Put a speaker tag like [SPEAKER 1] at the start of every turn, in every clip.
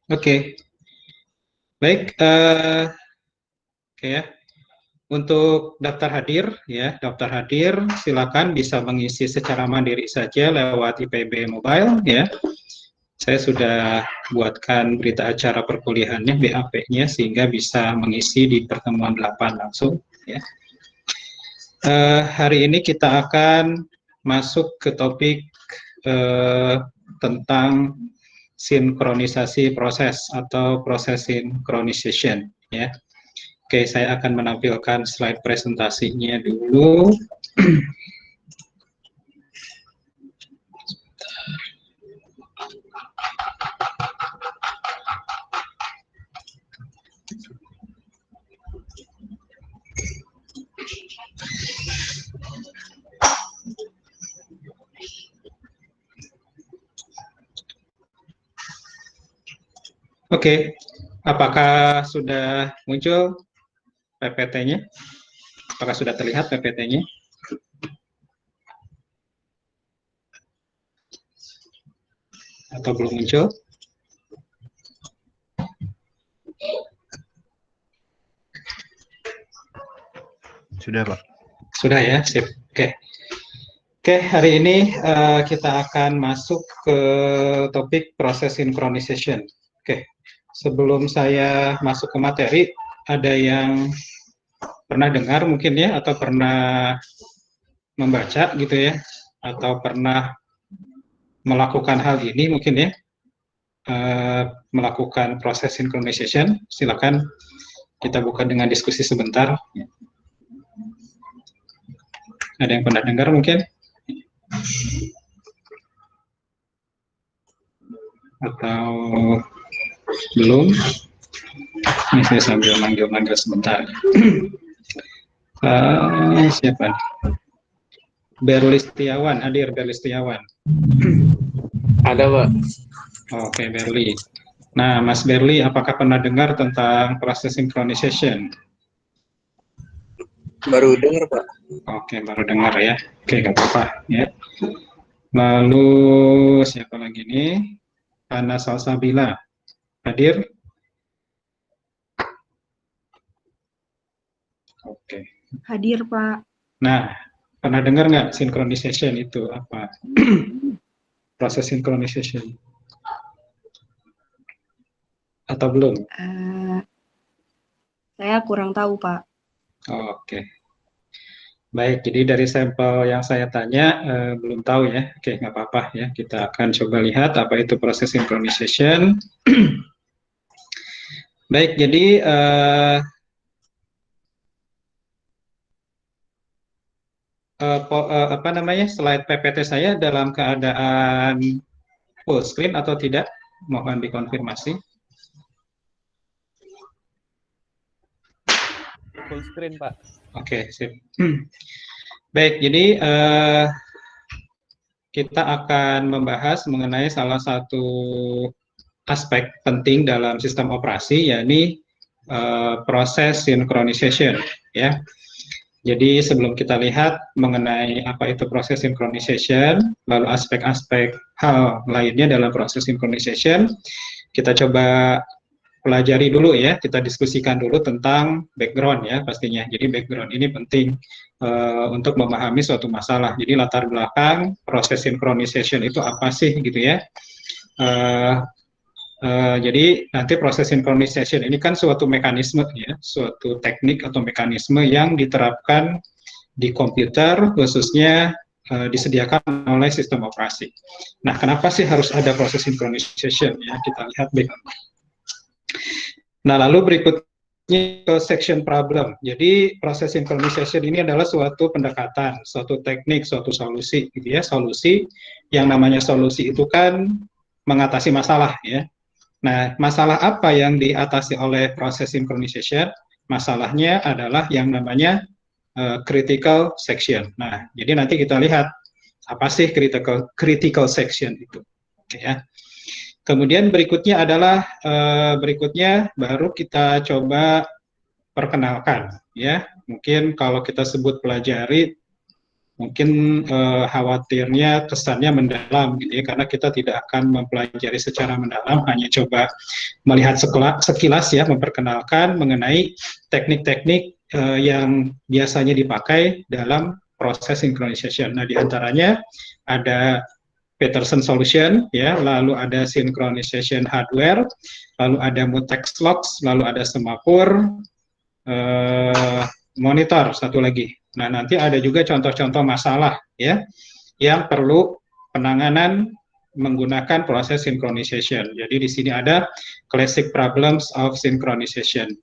[SPEAKER 1] Oke, baik. Oke ya. Untuk daftar hadir, ya, daftar hadir, silakan bisa mengisi secara mandiri saja lewat IPB Mobile, ya. Saya sudah buatkan berita acara perkuliahannya, BAP-nya, sehingga bisa mengisi di pertemuan 8 langsung, ya. Hari ini kita akan masuk ke topik tentang sinkronisasi proses atau proses synchronization, ya. Oke, saya akan menampilkan slide presentasinya dulu. Oke, apakah sudah muncul PPT-nya? Apakah sudah terlihat PPT-nya? Atau belum muncul?
[SPEAKER 2] Sudah, Pak.
[SPEAKER 1] Sudah ya, sip. Oke. Oke, hari ini kita akan masuk ke topik proses synchronization. Oke, sebelum saya masuk ke materi, ada yang pernah dengar mungkin ya, atau pernah membaca gitu ya, atau pernah melakukan hal ini mungkin ya, melakukan proses synchronization. Silakan kita buka dengan diskusi sebentar. Ada yang pernah dengar mungkin? Atau belum? Ini saya sambil manggil-manggil sebentar. Siapa? Berlistiawan, hadir Berlistiawan.
[SPEAKER 3] Ada, Pak.
[SPEAKER 1] Oke, Berli. Nah, Mas Berli, apakah pernah dengar tentang proses synchronization?
[SPEAKER 3] Baru dengar, Pak.
[SPEAKER 1] Oke, baru dengar ya. Oke, nggak apa-apa ya. Lalu siapa lagi nih? Ana Salsabila, hadir? Oke.
[SPEAKER 4] Hadir, Pak.
[SPEAKER 1] Nah, pernah dengar nggak synchronization itu apa? Proses synchronization. Atau belum?
[SPEAKER 4] Saya kurang tahu, Pak.
[SPEAKER 1] Oke. Baik, jadi dari sampel yang saya tanya, belum tahu ya. Oke, nggak apa-apa ya. Kita akan coba lihat apa itu proses synchronization. Baik, jadi apa namanya, slide PPT saya dalam keadaan full screen atau tidak? Mohon dikonfirmasi.
[SPEAKER 3] Full screen, Pak.
[SPEAKER 1] Oke, sip. Baik, jadi kita akan membahas mengenai salah satu aspek penting dalam sistem operasi, yakni proses synchronization, ya. Jadi sebelum kita lihat mengenai apa itu proses synchronization, lalu aspek-aspek hal lainnya dalam proses synchronization, kita coba pelajari dulu ya, kita diskusikan dulu tentang background ya pastinya. Jadi background ini penting untuk memahami suatu masalah. Jadi latar belakang proses synchronization itu apa sih gitu ya. Jadi nanti proses synchronization ini kan suatu mekanisme ya, suatu teknik atau mekanisme yang diterapkan di komputer khususnya disediakan oleh sistem operasi. Nah, kenapa sih harus ada proses synchronization ya? Kita lihat background. Nah, lalu berikutnya ke section problem. Jadi proses synchronization ini adalah suatu pendekatan, suatu teknik, suatu solusi gitu ya. Solusi, yang namanya solusi itu kan mengatasi masalah ya. Nah, masalah apa yang diatasi oleh proses synchronization? Masalahnya adalah yang namanya critical section. Nah, jadi nanti kita lihat apa sih critical section itu. Oke ya. Kemudian berikutnya adalah berikutnya baru kita coba perkenalkan ya. Mungkin kalau kita sebut pelajari mungkin khawatirnya kesannya mendalam gitu ya, karena kita tidak akan mempelajari secara mendalam, hanya coba melihat sekilas ya, memperkenalkan mengenai teknik-teknik yang biasanya dipakai dalam proses synchronization. Nah, diantaranya ada Peterson solution ya, lalu ada synchronization hardware, lalu ada mutex locks, lalu ada semapur, monitor satu lagi. Nah, nanti ada juga contoh-contoh masalah ya yang perlu penanganan menggunakan proses synchronization. Jadi di sini ada classic problems of synchronization.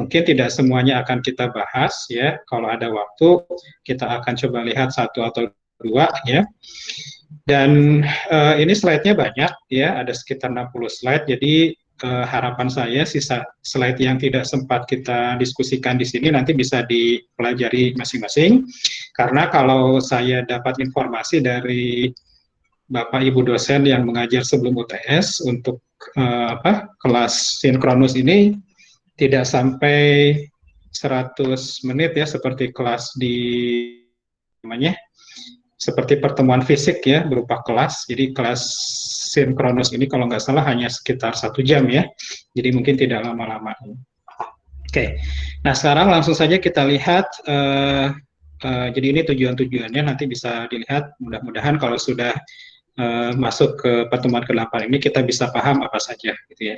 [SPEAKER 1] Mungkin tidak semuanya akan kita bahas ya. Kalau ada waktu kita akan coba lihat satu atau dua ya. Dan ini slide-nya banyak ya, ada sekitar 60 slide. Jadi harapan saya sisa slide yang tidak sempat kita diskusikan di sini nanti bisa dipelajari masing-masing. Karena kalau saya dapat informasi dari Bapak Ibu dosen yang mengajar sebelum UTS untuk kelas sinkronus ini tidak sampai 100 menit ya, seperti kelas di namanya seperti pertemuan fisik ya, berupa kelas. Jadi kelas sinkronus ini kalau nggak salah hanya sekitar 1 jam ya, jadi mungkin tidak lama-lama. Oke, nah sekarang langsung saja kita lihat. Jadi ini tujuan-tujuannya nanti bisa dilihat. Mudah-mudahan kalau sudah masuk ke pertemuan ke-8 ini kita bisa paham apa saja gitu ya.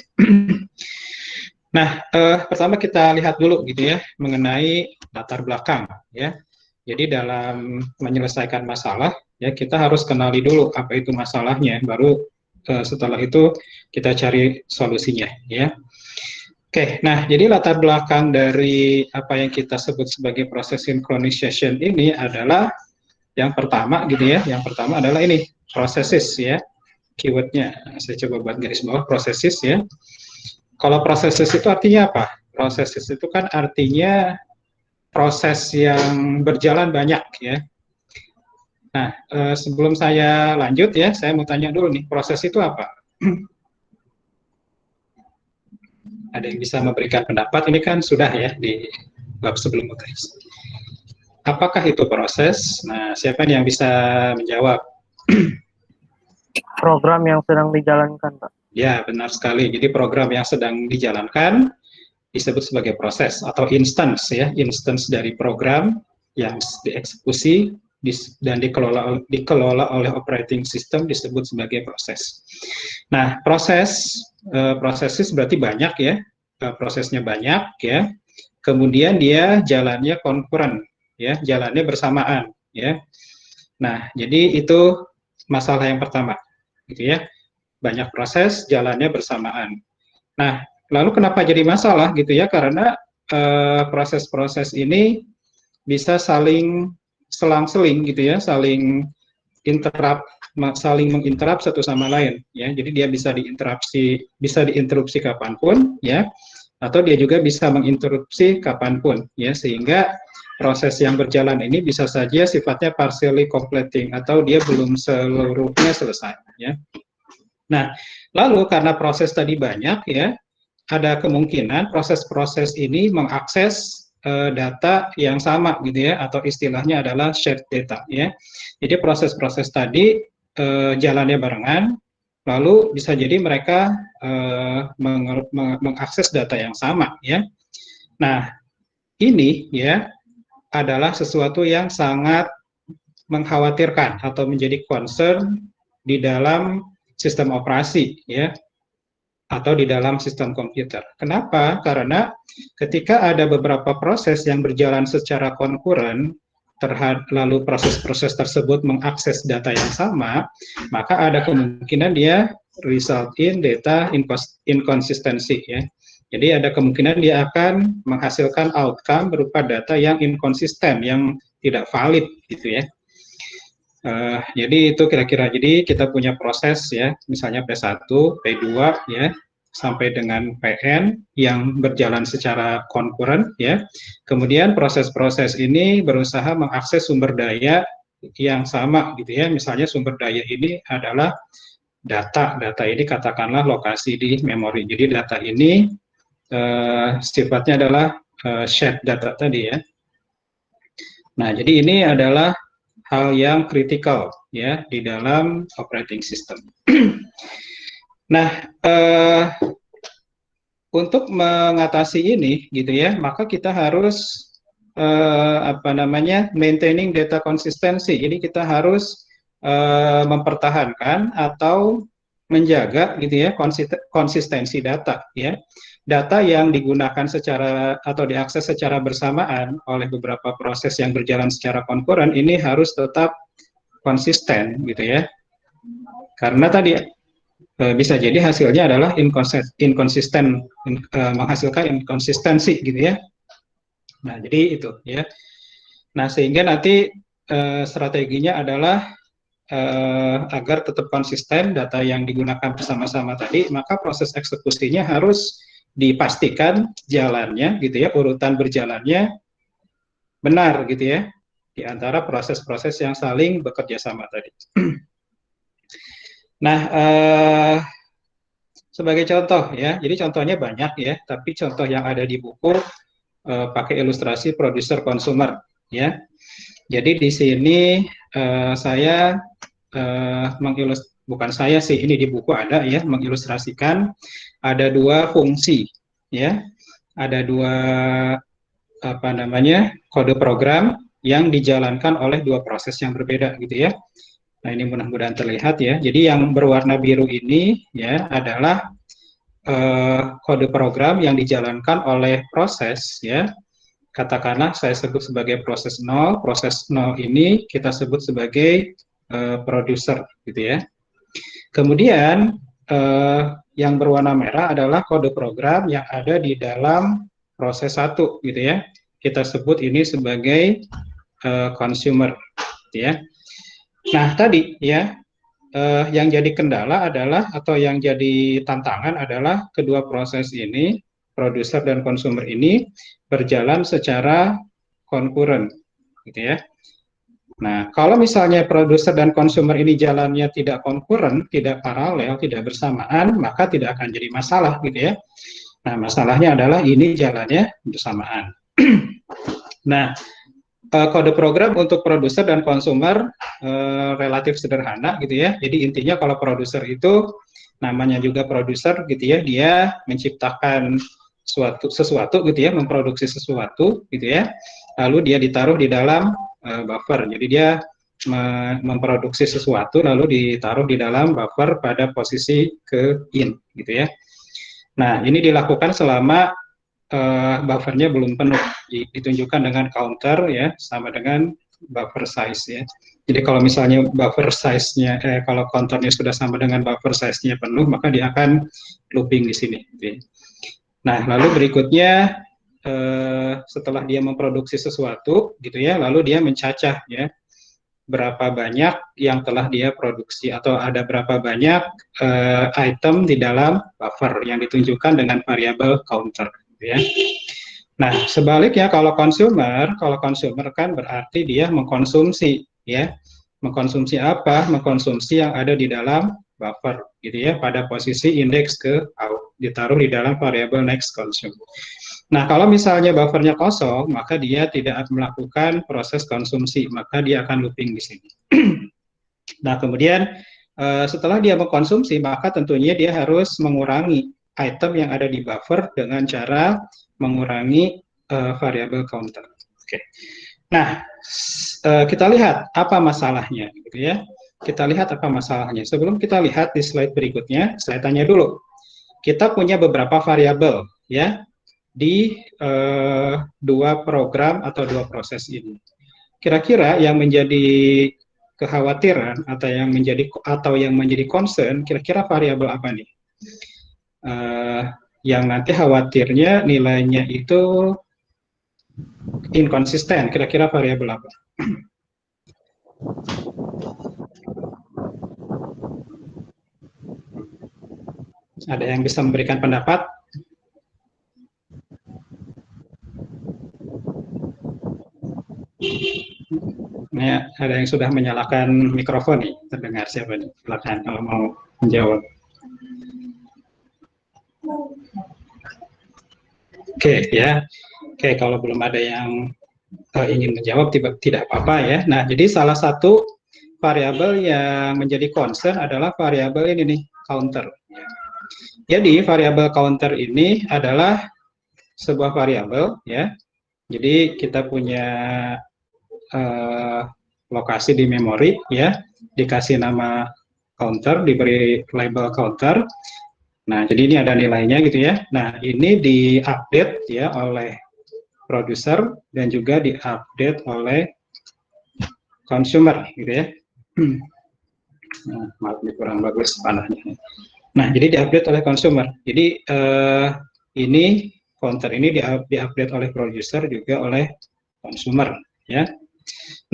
[SPEAKER 1] Nah, pertama kita lihat dulu gitu ya mengenai latar belakang ya. Jadi dalam menyelesaikan masalah ya kita harus kenali dulu apa itu masalahnya, baru setelah itu kita cari solusinya ya. Oke, nah jadi latar belakang dari apa yang kita sebut sebagai proses synchronization ini adalah yang pertama gitu ya. Yang pertama adalah ini processes ya, keywordnya saya coba buat garis bawah processes ya. Kalau processes itu artinya apa? Processes itu kan artinya proses yang berjalan banyak ya. Nah, sebelum saya lanjut ya, saya mau tanya dulu nih, proses itu apa? Ada yang bisa memberikan pendapat? Ini kan sudah ya di bab sebelum UTS. Apakah itu proses? Nah, siapa yang bisa menjawab?
[SPEAKER 5] Program yang sedang dijalankan, Pak.
[SPEAKER 1] Ya, benar sekali. Jadi program yang sedang dijalankan disebut sebagai proses atau instance ya, instance dari program yang dieksekusi dan dikelola oleh operating system disebut sebagai proses. Nah, prosesnya berarti banyak ya, prosesnya banyak ya. Kemudian dia jalannya konkuren ya, jalannya bersamaan ya. Nah, jadi itu masalah yang pertama gitu ya. Banyak proses jalannya bersamaan. Nah, lalu kenapa jadi masalah gitu ya? Karena proses-proses ini bisa saling selang-seling gitu ya, saling menginterrupt satu sama lain ya. Jadi dia bisa diinterupsi kapanpun ya, atau dia juga bisa menginterupsi kapanpun ya, sehingga proses yang berjalan ini bisa saja sifatnya partially completing atau dia belum seluruhnya selesai ya. Nah, lalu karena proses tadi banyak ya, ada kemungkinan proses-proses ini mengakses data yang sama gitu ya, atau istilahnya adalah shared data ya. Jadi proses-proses tadi jalannya barengan, lalu bisa jadi mereka mengakses data yang sama ya. Nah, ini ya adalah sesuatu yang sangat mengkhawatirkan atau menjadi concern di dalam sistem operasi ya, atau di dalam sistem komputer. Kenapa? Karena ketika ada beberapa proses yang berjalan secara konkuren, lalu proses-proses tersebut mengakses data yang sama, maka ada kemungkinan dia result in data inconsistency ya. Jadi ada kemungkinan dia akan menghasilkan outcome berupa data yang inkonsisten, yang tidak valid gitu ya. Jadi itu kira-kira, jadi kita punya proses ya, misalnya P1, P2 ya, sampai dengan PN yang berjalan secara konkuren ya. Kemudian proses-proses ini berusaha mengakses sumber daya yang sama gitu ya. Misalnya sumber daya ini adalah data ini katakanlah lokasi di memori. Jadi data ini sifatnya adalah shared data tadi ya. Nah, jadi ini adalah hal yang kritikal ya di dalam operating system. Nah, untuk mengatasi ini gitu ya, maka kita harus maintaining data consistency. Ini kita harus mempertahankan atau menjaga gitu ya konsistensi data ya. Data yang digunakan secara atau diakses secara bersamaan oleh beberapa proses yang berjalan secara konkuren ini harus tetap konsisten gitu ya. Karena tadi bisa jadi hasilnya adalah inkonsisten, menghasilkan inkonsistensi gitu ya. Nah, jadi itu ya. Nah, sehingga nanti strateginya adalah agar tetap konsisten data yang digunakan bersama-sama tadi, maka proses eksekusinya harus dipastikan jalannya gitu ya, urutan berjalannya benar gitu ya, di antara proses-proses yang saling bekerja sama tadi. Nah, sebagai contoh ya, jadi contohnya banyak ya, tapi contoh yang ada di buku pakai ilustrasi produser konsumer ya. Jadi di sini saya bukan saya sih, ini di buku ada ya, mengilustrasikan ada dua fungsi ya, ada dua kode program yang dijalankan oleh dua proses yang berbeda gitu ya. Nah, ini mudah-mudahan terlihat ya. Jadi yang berwarna biru ini ya adalah kode program yang dijalankan oleh proses ya. Katakanlah saya sebut sebagai proses 0. Proses 0 ini kita sebut sebagai produser gitu ya. Kemudian yang berwarna merah adalah kode program yang ada di dalam proses 1 gitu ya. Kita sebut ini sebagai consumer gitu ya. Nah, tadi ya yang jadi kendala adalah atau yang jadi tantangan adalah kedua proses ini, produser dan consumer ini berjalan secara konkuren gitu ya. Nah, kalau misalnya produser dan consumer ini jalannya tidak konkuren, tidak paralel, tidak bersamaan, maka tidak akan jadi masalah gitu ya. Nah, masalahnya adalah ini jalannya bersamaan. Nah, kode program untuk produser dan konsumer relatif sederhana gitu ya. Jadi intinya kalau produser itu namanya juga produser gitu ya, dia menciptakan sesuatu gitu ya, memproduksi sesuatu gitu ya. Lalu dia ditaruh di dalam buffer. Jadi dia memproduksi sesuatu lalu ditaruh di dalam buffer pada posisi ke in gitu ya. Nah, ini dilakukan selama buffernya belum penuh, ditunjukkan dengan counter ya, sama dengan buffer size ya. Jadi kalau misalnya buffer size-nya, kalau counternya sudah sama dengan buffer size-nya penuh, maka dia akan looping di sini. Gitu. Nah, lalu berikutnya setelah dia memproduksi sesuatu, gitu ya, lalu dia mencacah ya, berapa banyak yang telah dia produksi atau ada berapa banyak item di dalam buffer yang ditunjukkan dengan variabel counter. Ya. Nah, sebaliknya kalau consumer kan berarti dia mengkonsumsi ya. Mengkonsumsi apa? Mengkonsumsi yang ada di dalam buffer gitu ya, pada posisi indeks ke out, ditaruh di dalam variabel next consume. Nah, kalau misalnya buffernya kosong, maka dia tidak akan melakukan proses konsumsi, maka dia akan looping di sini. Nah, kemudian setelah dia mengkonsumsi, maka tentunya dia harus mengurangi item yang ada di buffer dengan cara mengurangi variabel counter. Oke. Nah, kita lihat apa masalahnya, gitu ya. Kita lihat apa masalahnya. Sebelum kita lihat di slide berikutnya, saya tanya dulu. Kita punya beberapa variabel, ya, di dua program atau dua proses ini. Kira-kira yang menjadi kekhawatiran atau yang menjadi concern, kira-kira variabel apa nih? Yang nanti khawatirnya nilainya itu inkonsisten, kira-kira variabel apa? Ada yang bisa memberikan pendapat? Nah, ada yang sudah menyalakan mikrofon nih, terdengar siapa nih? Silakan kalau mau menjawab. Oke, ya. Oke, kalau belum ada yang ingin menjawab tidak apa-apa ya. Nah, jadi salah satu variabel yang menjadi concern adalah variabel ini nih, counter. Jadi variabel counter ini adalah sebuah variabel ya. Jadi kita punya lokasi di memori ya, dikasih nama counter, diberi label counter. Nah, jadi ini ada nilainya gitu ya. Nah, ini diupdate ya oleh produser dan juga diupdate oleh consumer gitu ya. Nah, maaf ini kurang bagus panahnya. Nah, jadi diupdate oleh consumer. Jadi ini counter ini diupdate oleh produser juga oleh consumer ya.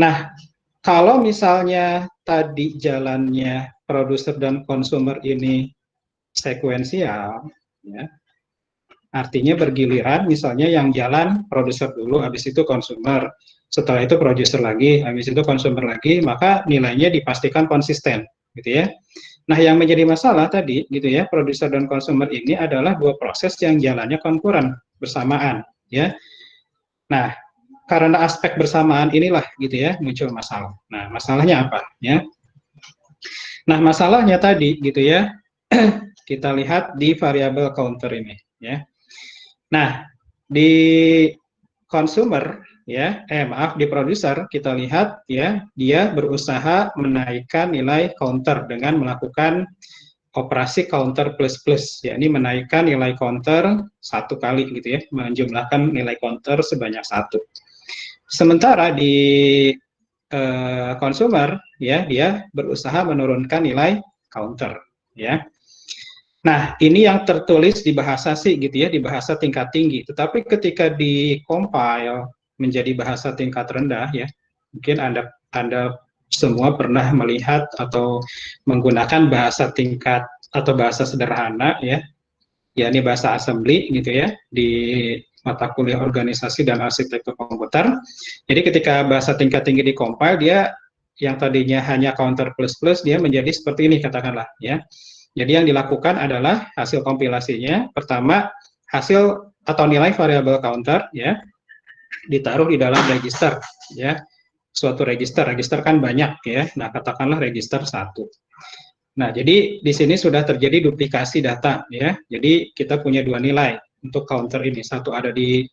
[SPEAKER 1] Nah, kalau misalnya tadi jalannya produser dan consumer ini sekuensial ya, artinya bergiliran, misalnya yang jalan produser dulu, habis itu consumer, setelah itu produser lagi, habis itu consumer lagi, maka nilainya dipastikan konsisten, gitu ya. Nah, yang menjadi masalah tadi, gitu ya, produser dan consumer ini adalah dua proses yang jalannya konkuren bersamaan, ya. Nah, karena aspek bersamaan inilah, gitu ya, muncul masalah. Nah, masalahnya apa, ya? Nah, masalahnya tadi, gitu ya, kita lihat di variabel counter ini, ya. Nah, di consumer ya, maaf di produser kita lihat ya, dia berusaha menaikkan nilai counter dengan melakukan operasi counter plus plus, yakni menaikkan nilai counter satu kali gitu ya, menjumlahkan nilai counter sebanyak satu. Sementara di consumer ya, dia berusaha menurunkan nilai counter ya. Nah, ini yang tertulis di bahasa C gitu ya, di bahasa tingkat tinggi. Tetapi ketika di-compile menjadi bahasa tingkat rendah ya, mungkin Anda semua pernah melihat atau menggunakan bahasa tingkat atau bahasa sederhana ya, yakni bahasa assembly gitu ya, di mata kuliah organisasi dan arsitektur komputer. Jadi ketika bahasa tingkat tinggi di-compile, dia yang tadinya hanya counter plus plus, dia menjadi seperti ini katakanlah ya. Jadi yang dilakukan adalah hasil kompilasinya, pertama hasil atau nilai variabel counter ya ditaruh di dalam register ya, suatu register kan banyak ya. Nah, katakanlah register 1. Nah, jadi di sini sudah terjadi duplikasi data ya. Jadi kita punya dua nilai untuk counter ini. Satu ada di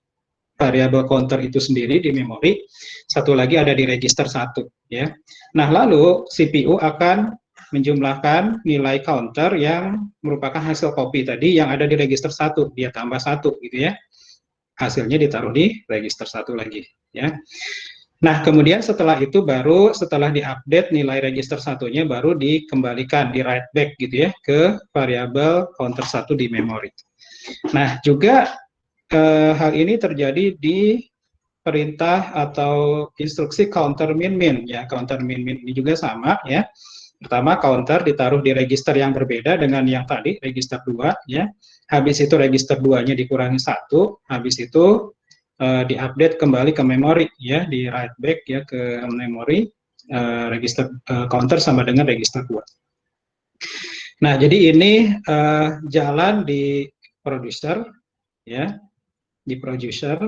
[SPEAKER 1] variabel counter itu sendiri di memori, satu lagi ada di register 1 ya. Nah, lalu CPU akan menjumlahkan nilai counter yang merupakan hasil copy tadi yang ada di register 1, dia tambah 1 gitu ya. Hasilnya ditaruh di register 1 lagi ya. Nah, kemudian setelah itu baru setelah diupdate nilai register 1-nya baru dikembalikan, di write back gitu ya ke variabel counter 1 di memori. Nah, juga hal ini terjadi di perintah atau instruksi counter min min ya. Counter min min ini juga sama ya. Pertama, counter ditaruh di register yang berbeda dengan yang tadi, register 2 ya. Habis itu register 2-nya dikurangi 1, habis itu diupdate kembali ke memori ya, di write back ya ke memori, register counter sama dengan register 2. Nah, jadi ini jalan di producer ya, di producer.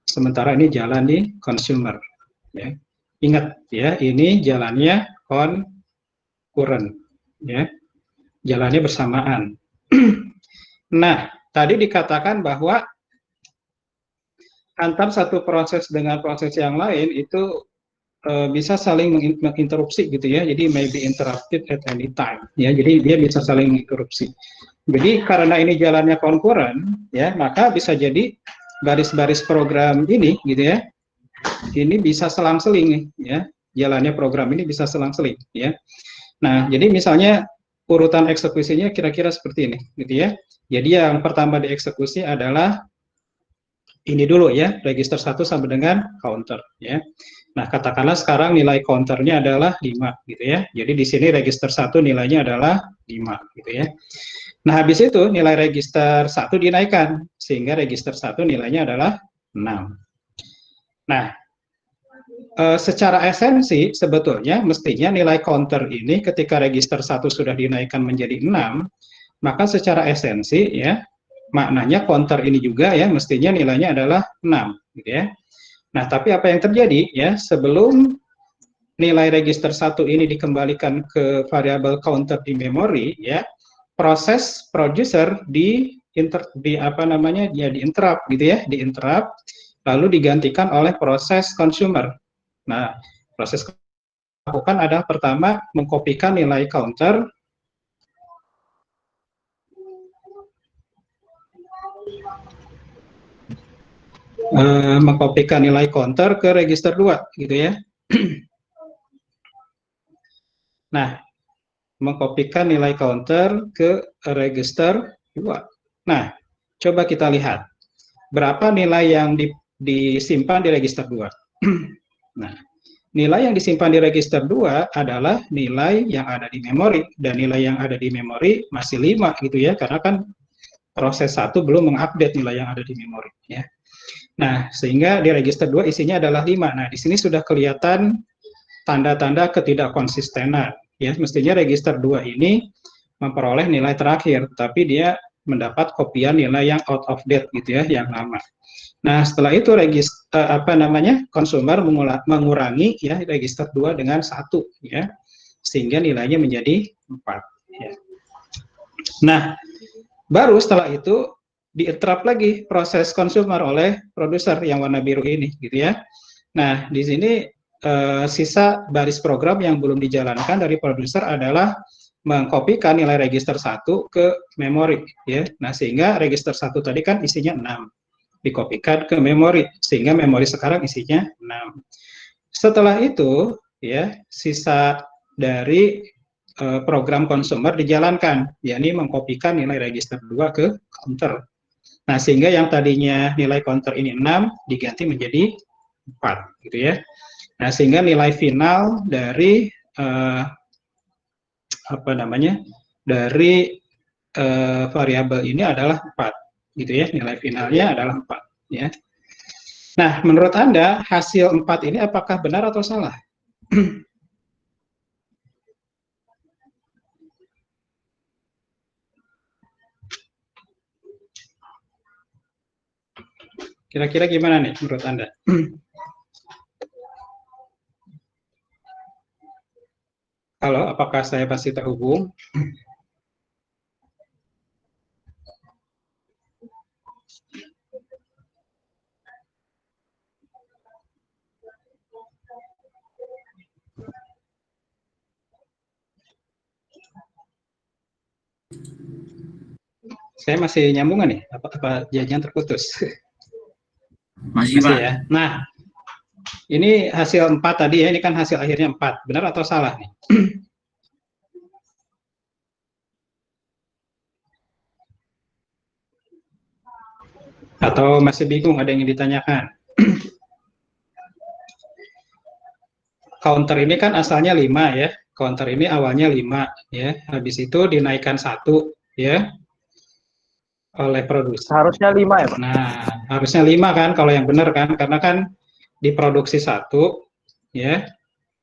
[SPEAKER 1] Sementara ini jalan di consumer ya. Ingat ya, ini jalannya concurrent ya, jalannya bersamaan. Nah, tadi dikatakan bahwa antar satu proses dengan proses yang lain itu bisa saling menginterupsi gitu ya, jadi may be interrupted at any time ya, jadi dia bisa saling menginterupsi. Jadi karena ini jalannya concurrent ya, maka bisa jadi baris-baris program ini gitu ya, ini bisa selang-seling ya, jalannya program ini bisa selang-seling ya. Nah, jadi misalnya urutan eksekusinya kira-kira seperti ini gitu ya. Jadi yang pertama dieksekusi adalah ini dulu ya, register 1 sama dengan counter ya. Nah, katakanlah sekarang nilai counternya adalah 5 gitu ya. Jadi di sini register 1 nilainya adalah 5 gitu ya. Nah, habis itu nilai register 1 dinaikkan sehingga register 1 nilainya adalah 6. Nah, secara esensi sebetulnya mestinya nilai counter ini ketika register 1 sudah dinaikkan menjadi 6, maka secara esensi ya maknanya counter ini juga ya mestinya nilainya adalah 6 gitu ya. Nah, tapi apa yang terjadi ya sebelum nilai register 1 ini dikembalikan ke variabel counter di memori ya, proses producer di interrupt gitu ya, di interrupt lalu digantikan oleh proses consumer. Nah, proses lakukan adalah pertama mengkopikan nilai counter ke register 2 gitu ya. Nah, mengkopikan nilai counter ke register 2. Nah, coba kita lihat berapa nilai yang disimpan di register 2. Nah, nilai yang disimpan di register 2 adalah nilai yang ada di memori, dan nilai yang ada di memori masih 5 gitu ya, karena kan proses 1 belum mengupdate nilai yang ada di memori ya. Nah, sehingga di register 2 isinya adalah 5. Nah, di sini sudah kelihatan tanda-tanda ketidakkonsistenan ya. Mestinya register 2 ini memperoleh nilai terakhir, tapi dia mendapat kopian nilai yang out of date gitu ya, yang lama. Nah, setelah itu consumer mengurangi ya register 2 dengan 1 ya, sehingga nilainya menjadi 4 ya. Nah, baru setelah itu di-interrupt lagi proses consumer oleh produser yang warna biru ini gitu ya. Nah, di sini sisa baris program yang belum dijalankan dari produser adalah mengkopikan nilai register 1 ke memori ya. Nah, sehingga register 1 tadi kan isinya 6. Dikopikan ke memori sehingga memori sekarang isinya 6. Setelah itu ya, sisa dari program consumer dijalankan, yakni mengkopikan nilai register 2 ke counter. Nah, sehingga yang tadinya nilai counter ini 6 diganti menjadi 4 gitu ya. Nah, sehingga nilai final dari variabel ini adalah 4 gitu ya. Nilai finalnya adalah 4 ya. Nah, menurut Anda hasil 4 ini apakah benar atau salah? Kira-kira gimana nih menurut Anda? Halo, apakah saya masih terhubung? Saya masih nyambungan nih? Apa jajan terputus?
[SPEAKER 6] Masih, Pak.
[SPEAKER 1] Ya. Nah, ini hasil 4 tadi ya, ini kan hasil akhirnya 4. Benar atau salah nih? Atau masih bingung, ada yang ditanyakan? Counter ini kan asalnya 5 ya. Counter ini awalnya 5 ya. Habis itu dinaikkan 1 ya oleh produser.
[SPEAKER 5] Harusnya 5 ya, Pak?
[SPEAKER 1] Nah, harusnya 5 kan kalau yang benar kan, karena kan diproduksi 1 ya,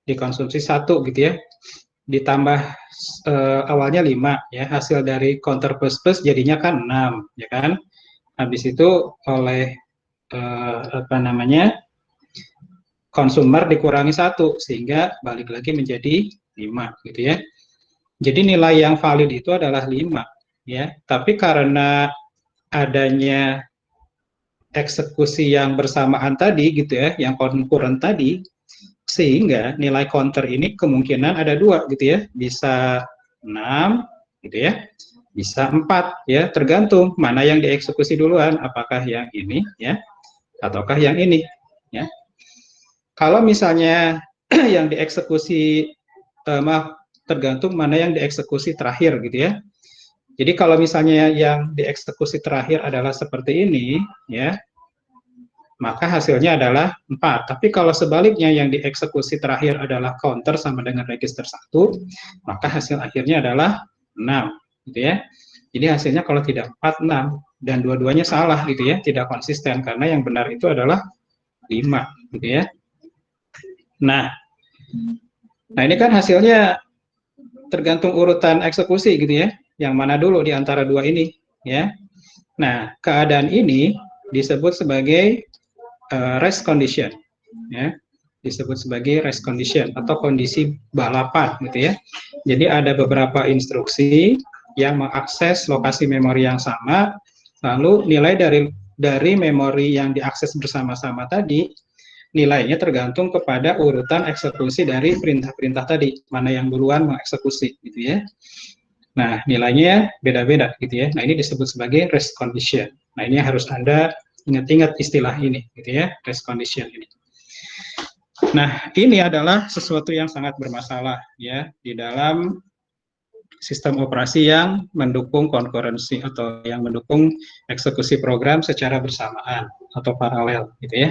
[SPEAKER 1] dikonsumsi 1 gitu ya. Ditambah awalnya 5 ya, hasil dari counter plus jadinya kan 6 ya kan. Habis itu oleh consumer dikurangi 1 sehingga balik lagi menjadi 5 gitu ya. Jadi nilai yang valid itu adalah 5 ya. Tapi karena adanya eksekusi yang bersamaan tadi gitu ya, yang konkuren tadi, sehingga nilai counter ini kemungkinan ada 2 gitu ya, bisa 6 gitu ya, bisa 4 ya, tergantung mana yang dieksekusi duluan, apakah yang ini ya ataukah yang ini ya. Kalau misalnya yang dieksekusi tergantung mana yang dieksekusi terakhir gitu ya. Jadi kalau misalnya yang dieksekusi terakhir adalah seperti ini ya, maka hasilnya adalah 4. Tapi kalau sebaliknya yang dieksekusi terakhir adalah counter sama dengan register 1, maka hasil akhirnya adalah 6 gitu ya. Jadi hasilnya kalau tidak 4, 6, dan dua-duanya salah gitu ya, tidak konsisten, karena yang benar itu adalah 5 gitu ya. Nah ini kan hasilnya tergantung urutan eksekusi gitu ya, yang mana dulu di antara 2 ini ya. Nah, keadaan ini disebut sebagai race condition, ya, disebut sebagai race condition atau kondisi balapan, gitu ya. Jadi ada beberapa instruksi yang mengakses lokasi memori yang sama, lalu nilai dari memori yang diakses bersama-sama tadi, nilainya tergantung kepada urutan eksekusi dari perintah-perintah tadi, mana yang duluan mengeksekusi, gitu ya. Nah, nilainya beda-beda, gitu ya. Nah, ini disebut sebagai race condition. Nah, ini harus Anda ingat-ingat istilah ini, gitu ya, race condition ini. Nah, ini adalah sesuatu yang sangat bermasalah, ya, di dalam sistem operasi yang mendukung concurrency atau yang mendukung eksekusi program secara bersamaan atau paralel, gitu ya.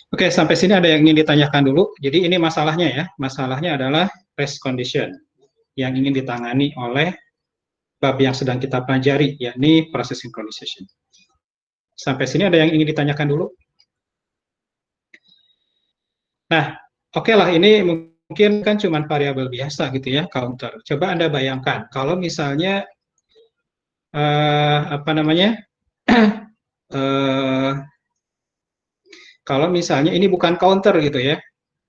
[SPEAKER 1] Oke, sampai sini ada yang ingin ditanyakan dulu. Jadi ini masalahnya ya, masalahnya adalah race condition yang ingin ditangani oleh bab yang sedang kita pelajari, yakni proses synchronization. Sampai sini ada yang ingin ditanyakan dulu? Nah, oke lah, ini mungkin kan cuma variabel biasa gitu ya, counter. Coba Anda bayangkan, kalau misalnya, kalau misalnya ini bukan counter gitu ya,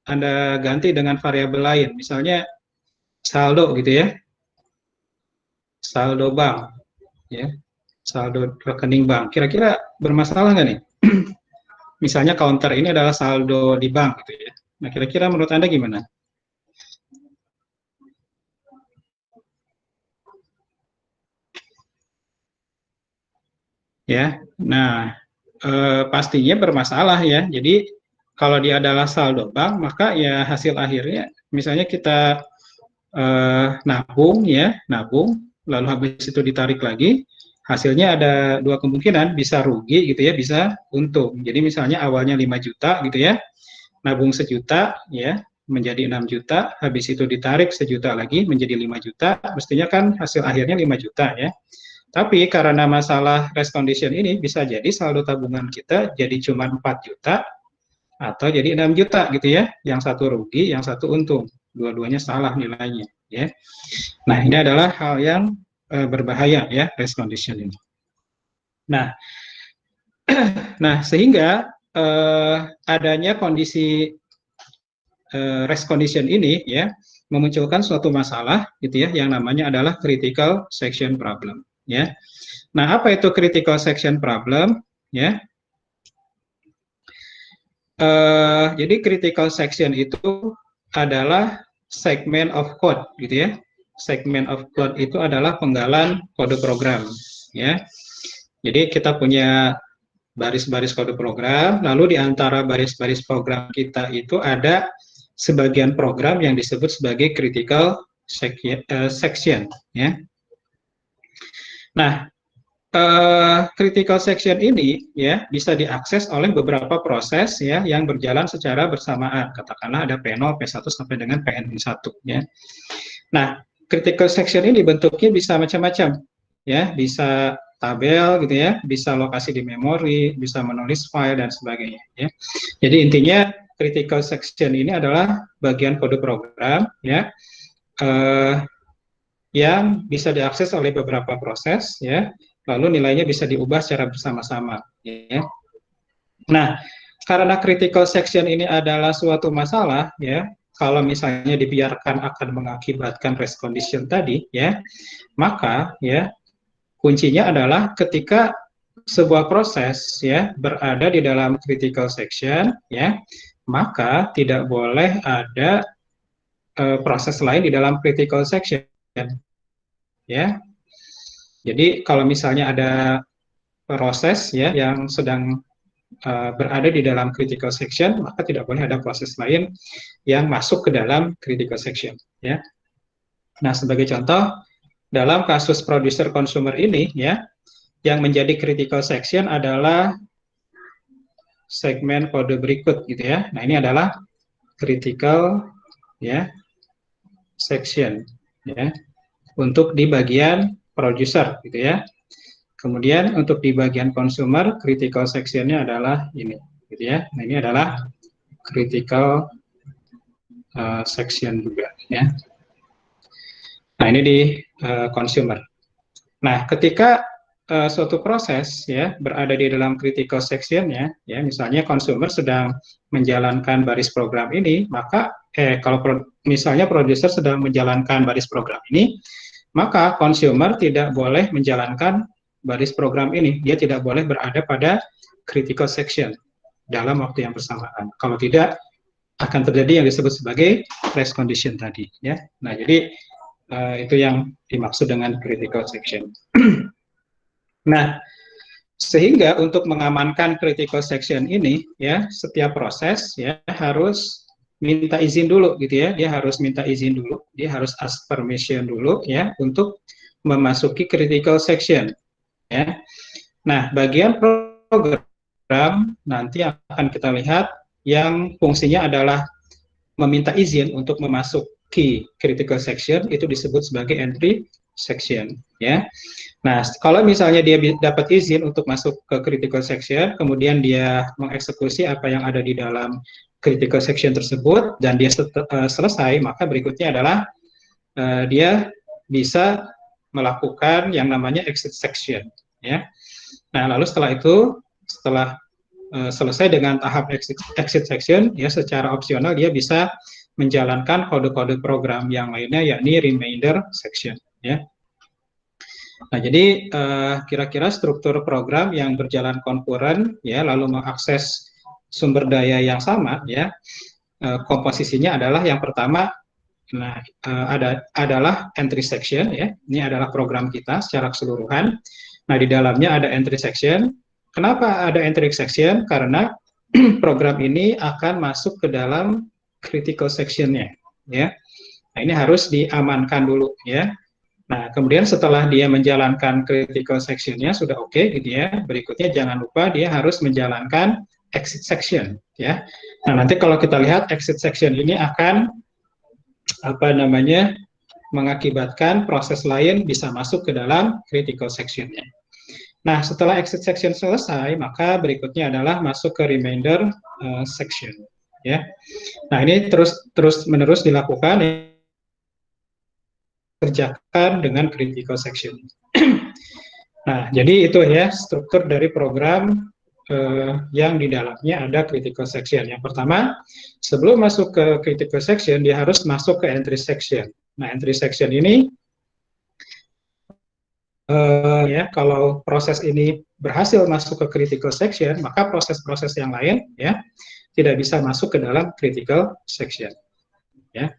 [SPEAKER 1] Anda ganti dengan variabel lain, misalnya saldo gitu ya, saldo bank, ya, saldo rekening bank. Kira-kira bermasalah nggak nih? Misalnya counter ini adalah saldo di bank gitu ya. Nah, kira-kira menurut Anda gimana? Ya, nah pastinya bermasalah ya. Jadi kalau dia adalah saldo bank, maka ya hasil akhirnya, misalnya kita nabung ya, nabung, lalu habis itu ditarik lagi, hasilnya ada dua kemungkinan, bisa rugi gitu ya, bisa untung. Jadi misalnya awalnya 5 juta gitu ya, nabung 1 juta ya, menjadi 6 juta, habis itu ditarik 1 juta lagi menjadi 5 juta, mestinya kan hasil akhirnya 5 juta ya. Tapi karena masalah race condition ini, bisa jadi saldo tabungan kita jadi cuma 4 juta atau jadi 6 juta gitu ya. Yang satu rugi, yang satu untung. Dua-duanya salah nilainya ya. Nah, ini adalah hal yang berbahaya ya, race condition ini. Nah, sehingga adanya kondisi race condition ini ya memunculkan suatu masalah gitu ya, yang namanya adalah critical section problem ya. Nah, apa itu critical section problem ya? Jadi critical section itu adalah segment of code gitu ya. Segment of code itu adalah penggalan kode program ya. Jadi kita punya baris-baris kode program, lalu di antara baris-baris program kita itu ada sebagian program yang disebut sebagai critical section ya. Nah, critical section ini ya bisa diakses oleh beberapa proses ya yang berjalan secara bersamaan. Katakanlah ada P0, P1 sampai dengan PN1 ya. Nah, critical section ini bentuknya bisa macam-macam ya, bisa tabel gitu ya, bisa lokasi di memori, bisa menulis file dan sebagainya ya. Jadi intinya critical section ini adalah bagian kode program ya yang bisa diakses oleh beberapa proses ya, lalu nilainya bisa diubah secara bersama-sama ya. Nah, karena critical section ini adalah suatu masalah ya, kalau misalnya dibiarkan akan mengakibatkan race condition tadi ya, maka ya kuncinya adalah ketika sebuah proses ya berada di dalam critical section ya, maka tidak boleh ada proses lain di dalam critical section ya. Jadi kalau misalnya ada proses ya yang sedang berada di dalam critical section, maka tidak boleh ada proses lain yang masuk ke dalam critical section ya. Nah, sebagai contoh dalam kasus producer consumer ini ya, yang menjadi critical section adalah segmen kode berikut gitu ya. Nah, ini adalah critical ya section ya untuk di bagian producer gitu ya. Kemudian untuk di bagian consumer, critical section-nya adalah ini gitu ya. Nah, ini adalah critical section juga ya. Nah, ini di consumer. Nah, ketika suatu proses ya berada di dalam critical section-nya, ya misalnya consumer sedang menjalankan baris program ini, maka kalau misalnya produser sedang menjalankan baris program ini, maka consumer tidak boleh menjalankan baris program ini, dia tidak boleh berada pada critical section dalam waktu yang bersamaan. Kalau tidak akan terjadi yang disebut sebagai race condition tadi, ya. Nah, jadi itu yang dimaksud dengan critical section. Nah, sehingga untuk mengamankan critical section ini, ya, setiap proses ya harus minta izin dulu, gitu ya. Dia harus minta izin dulu, dia harus ask permission dulu, ya, untuk memasuki critical section, ya. Nah, bagian program nanti akan kita lihat yang fungsinya adalah meminta izin untuk memasuki critical section, itu disebut sebagai entry section, ya. Nah, kalau misalnya dia dapat izin untuk masuk ke critical section, kemudian dia mengeksekusi apa yang ada di dalam critical section tersebut, dan dia selesai, maka berikutnya adalah dia bisa melakukan yang namanya exit section, ya. Nah, lalu setelah itu, setelah selesai dengan tahap exit section, ya secara opsional dia bisa menjalankan kode-kode program yang lainnya, yakni remainder section, ya. Nah, jadi kira-kira struktur program yang berjalan konkuren, ya, lalu mengakses sumber daya yang sama, ya, komposisinya adalah yang pertama, nah, adalah entry section, ya. Ini adalah program kita secara keseluruhan. Nah, di dalamnya ada entry section. Kenapa ada entry section? Karena program ini akan masuk ke dalam critical section-nya, ya. Nah, ini harus diamankan dulu, ya. Nah, kemudian setelah dia menjalankan critical section-nya sudah oke, gitu ya. Berikutnya jangan lupa dia harus menjalankan exit section, ya. Nah, nanti kalau kita lihat exit section ini akan mengakibatkan proses lain bisa masuk ke dalam critical section-nya. Nah, setelah exit section selesai, maka berikutnya adalah masuk ke remainder section, ya. Nah, ini terus-menerus dilakukan, ya, kerjakan dengan critical section. Nah, jadi itu ya struktur dari program yang di dalamnya ada critical section. Yang pertama, sebelum masuk ke critical section, dia harus masuk ke entry section. Nah, entry section ini, ya, kalau proses ini berhasil masuk ke critical section, maka proses-proses yang lain, ya, tidak bisa masuk ke dalam critical section, ya.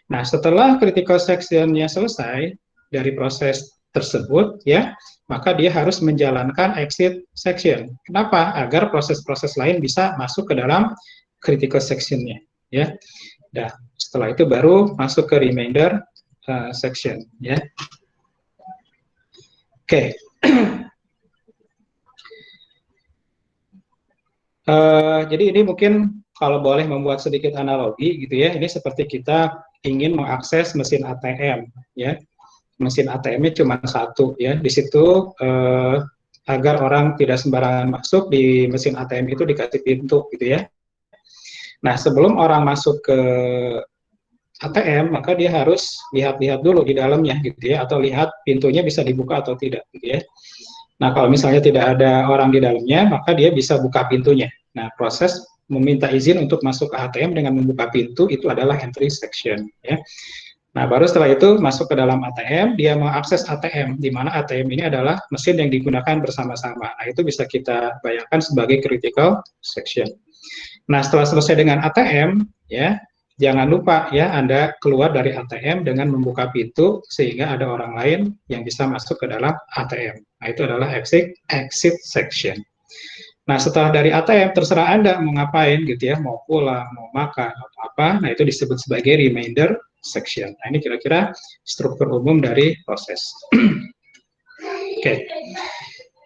[SPEAKER 1] Nah, setelah critical section-nya selesai dari proses tersebut, ya, maka dia harus menjalankan exit section. Kenapa? Agar proses-proses lain bisa masuk ke dalam critical section-nya, ya. Dan setelah itu baru masuk ke remainder section, ya. Oke. Jadi ini mungkin kalau boleh membuat sedikit analogi, gitu ya. Ini seperti kita ingin mengakses mesin ATM, ya. Mesin ATM-nya cuma satu, ya. Di situ agar orang tidak sembarangan masuk, di mesin ATM itu dikasih pintu, gitu ya. Nah, sebelum orang masuk ke ATM, maka dia harus lihat-lihat dulu di dalamnya, gitu ya, atau lihat pintunya bisa dibuka atau tidak, gitu ya. Nah, kalau misalnya tidak ada orang di dalamnya, maka dia bisa buka pintunya. Nah, proses meminta izin untuk masuk ke ATM dengan membuka pintu itu adalah entry section, ya. Nah, baru setelah itu masuk ke dalam ATM, dia mengakses ATM, di mana ATM ini adalah mesin yang digunakan bersama-sama. Nah, itu bisa kita bayangkan sebagai critical section. Nah, setelah selesai dengan ATM, ya, jangan lupa, ya, Anda keluar dari ATM dengan membuka pintu sehingga ada orang lain yang bisa masuk ke dalam ATM. Nah, itu adalah exit section. Nah, setelah dari ATM, terserah Anda mau ngapain, gitu ya, mau pulang, mau makan, atau apa. Nah, itu disebut sebagai remainder section. Nah, ini kira-kira struktur umum dari proses. Oke.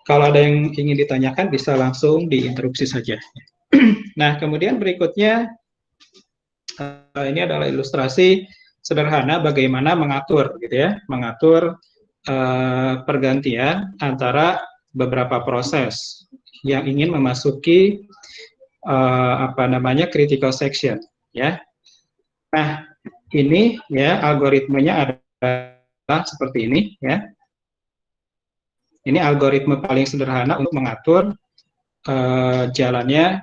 [SPEAKER 1] Kalau ada yang ingin ditanyakan, bisa langsung diinterupsi saja. Nah, kemudian berikutnya, ini adalah ilustrasi sederhana bagaimana mengatur, gitu ya, mengatur pergantian antara beberapa proses yang ingin memasuki critical section, ya. Nah, ini, ya, algoritmenya adalah seperti ini, ya. Ini algoritma paling sederhana untuk mengatur jalannya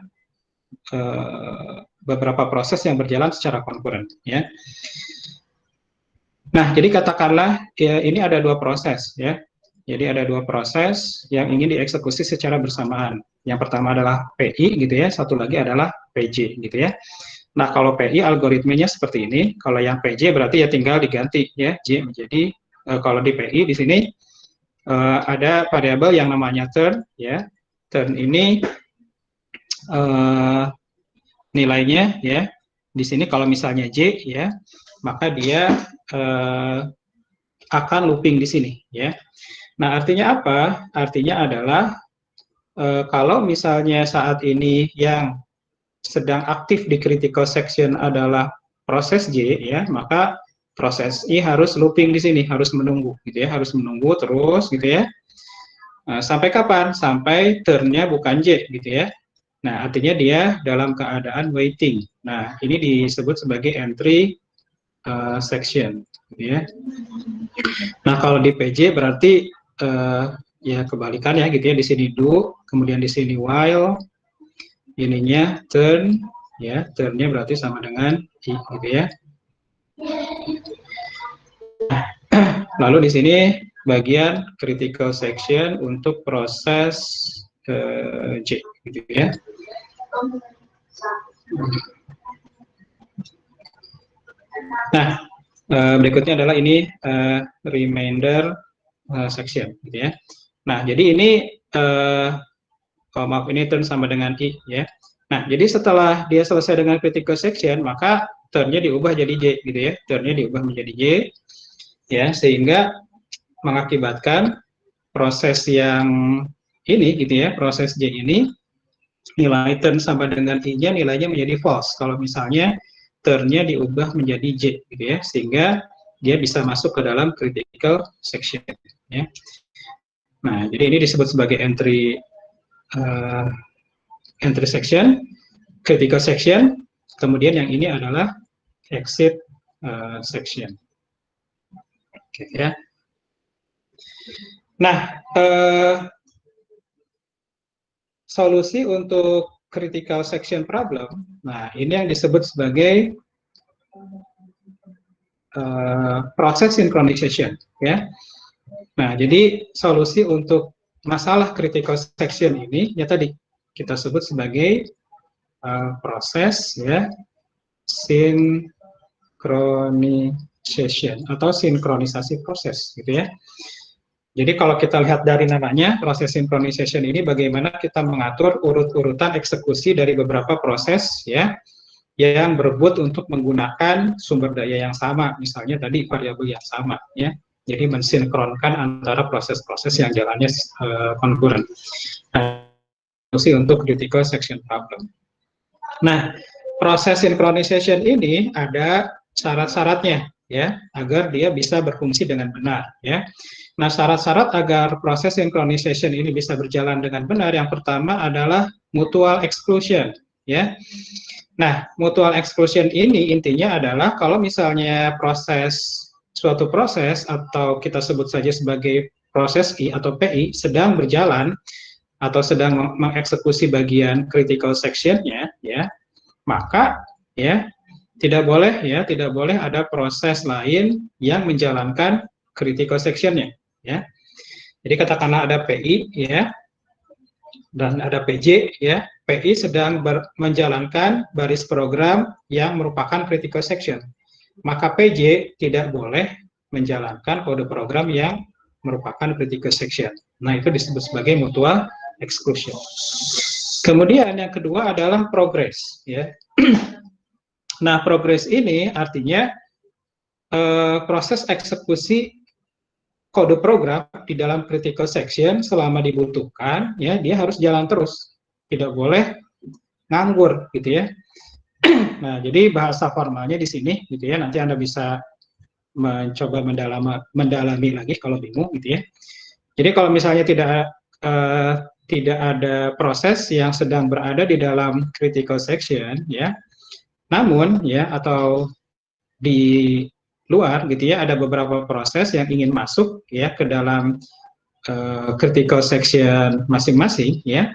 [SPEAKER 1] beberapa proses yang berjalan secara konkuren, ya. Nah, jadi katakanlah ya, ini ada dua proses, ya. Jadi ada dua proses yang ingin dieksekusi secara bersamaan. Yang pertama adalah PI, gitu ya. Satu lagi adalah PJ, gitu ya. Nah, kalau PI algoritmenya seperti ini. Kalau yang PJ berarti ya tinggal diganti, ya. J menjadi kalau di PI di sini ada variabel yang namanya turn, ya. Turn ini nilainya, ya. Di sini kalau misalnya J, ya, maka dia akan looping di sini, ya. Nah, artinya apa? Artinya adalah kalau misalnya saat ini yang sedang aktif di critical section adalah proses J, ya, maka proses I harus looping di sini, harus menunggu, gitu ya, harus menunggu terus, gitu ya. Sampai kapan? Sampai turn-nya bukan J, gitu ya. Nah, artinya dia dalam keadaan waiting. Nah, ini disebut sebagai entry section, gitu ya. Nah, kalau di PJ berarti ya kebalikan ya, gitu ya. Di sini do, kemudian di sini while, ininya turn, ya, turn-nya berarti sama dengan I, gitu ya. Lalu di sini bagian critical section untuk proses J, gitu ya. Nah, berikutnya adalah ini remainder section, gitu ya. Nah, jadi ini maaf, ini turn sama dengan I, ya. Nah, jadi setelah dia selesai dengan critical section, maka turn-nya diubah jadi J, gitu ya. Turn-nya diubah menjadi J, ya, sehingga mengakibatkan proses yang ini, gitu ya, proses J ini, nilai turn sama dengan I-nya nilainya menjadi false. Kalau misalnya turn-nya diubah menjadi J, gitu ya, sehingga dia bisa masuk ke dalam critical section, ya. Nah, jadi ini disebut sebagai entry section, critical section, kemudian yang ini adalah exit section. Oke, ya. Nah, solusi untuk critical section problem, nah ini yang disebut sebagai process synchronization, ya. Nah, jadi solusi untuk masalah critical section ini ya tadi kita sebut sebagai proses, ya, synchronization atau sinkronisasi proses, gitu ya. Jadi kalau kita lihat dari namanya, proses synchronization ini bagaimana kita mengatur urut-urutan eksekusi dari beberapa proses, ya, yang berebut untuk menggunakan sumber daya yang sama, misalnya tadi variabel yang sama, ya. Jadi mensinkronkan antara proses-proses yang jalannya konkuren. Nah, solusi untuk critical section problem. Nah, proses synchronization ini ada syarat-syaratnya, ya, agar dia bisa berfungsi dengan benar, ya. Nah, syarat-syarat agar proses synchronization ini bisa berjalan dengan benar, yang pertama adalah mutual exclusion, ya. Nah, mutual exclusion ini intinya adalah kalau misalnya suatu proses atau kita sebut saja sebagai proses I atau PI sedang berjalan atau sedang mengeksekusi bagian critical section-nya, ya, maka ya tidak boleh ada proses lain yang menjalankan critical section-nya, ya. Jadi katakanlah ada PI, ya, dan ada PJ, ya. PI sedang menjalankan baris program yang merupakan critical section, maka PJ tidak boleh menjalankan kode program yang merupakan critical section. Nah, itu disebut sebagai mutual exclusion. Kemudian yang kedua adalah progress, ya. Nah, progress ini artinya proses eksekusi kode program di dalam critical section selama dibutuhkan, ya, dia harus jalan terus, tidak boleh nganggur, gitu ya. Nah, jadi bahasa formalnya di sini, gitu ya. Nanti Anda bisa mencoba mendalami lagi kalau bingung, gitu ya. Jadi kalau misalnya tidak ada proses yang sedang berada di dalam critical section, ya, namun ya atau di luar, gitu ya, ada beberapa proses yang ingin masuk, ya, ke dalam critical section masing-masing, ya.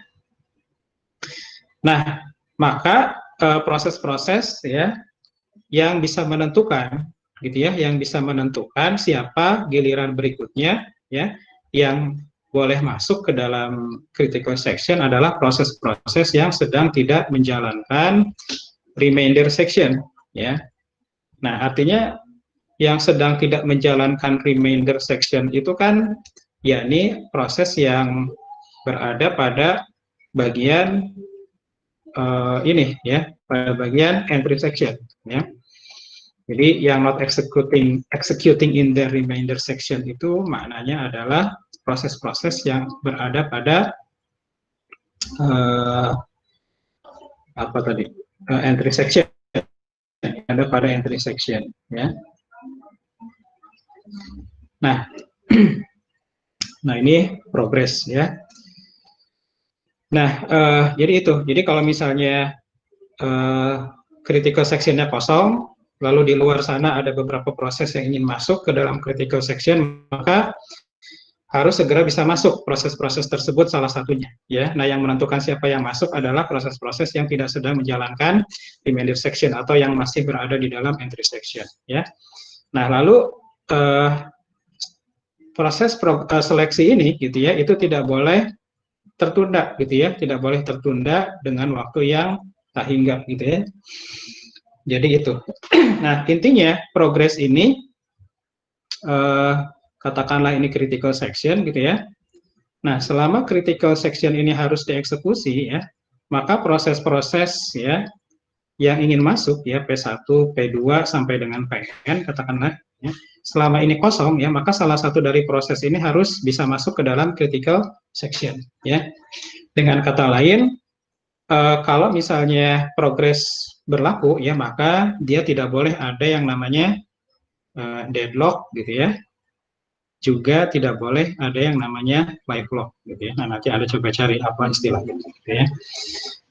[SPEAKER 1] Nah, maka proses-proses ya yang bisa menentukan, gitu ya, yang bisa menentukan siapa giliran berikutnya, ya, yang boleh masuk ke dalam critical section adalah proses-proses yang sedang tidak menjalankan remainder section, ya. Nah, artinya yang sedang tidak menjalankan remainder section itu kan yakni proses yang berada pada bagian ini, ya, pada bagian entry section, ya. Jadi yang not executing in the remainder section itu maknanya adalah proses-proses yang berada pada apa tadi, entry section, ada pada entry section, ya. Nah, nah ini progress, ya. Nah, jadi itu. Jadi kalau misalnya critical sectionnya kosong, lalu di luar sana ada beberapa proses yang ingin masuk ke dalam critical section, maka harus segera bisa masuk proses-proses tersebut salah satunya, ya. Nah, yang menentukan siapa yang masuk adalah proses-proses yang tidak sedang menjalankan remainder section atau yang masih berada di dalam entry section, ya. Nah, lalu proses seleksi ini, gitu ya, itu tidak boleh tertunda, gitu ya, tidak boleh tertunda dengan waktu yang tak hingga, gitu ya. Jadi itu. Nah, intinya progres ini katakanlah ini critical section, gitu ya. Nah, selama critical section ini harus dieksekusi, ya, maka proses-proses, ya, yang ingin masuk, ya, P1, P2 sampai dengan Pn, katakanlah, ya, selama ini kosong, ya, maka salah satu dari proses ini harus bisa masuk ke dalam critical section, ya. Dengan kata lain, kalau misalnya progres berlaku, ya, maka dia tidak boleh ada yang namanya deadlock, gitu ya. Juga tidak boleh ada yang namanya live lock, gitu ya. Nah, nanti Anda coba cari apa istilahnya, gitu ya.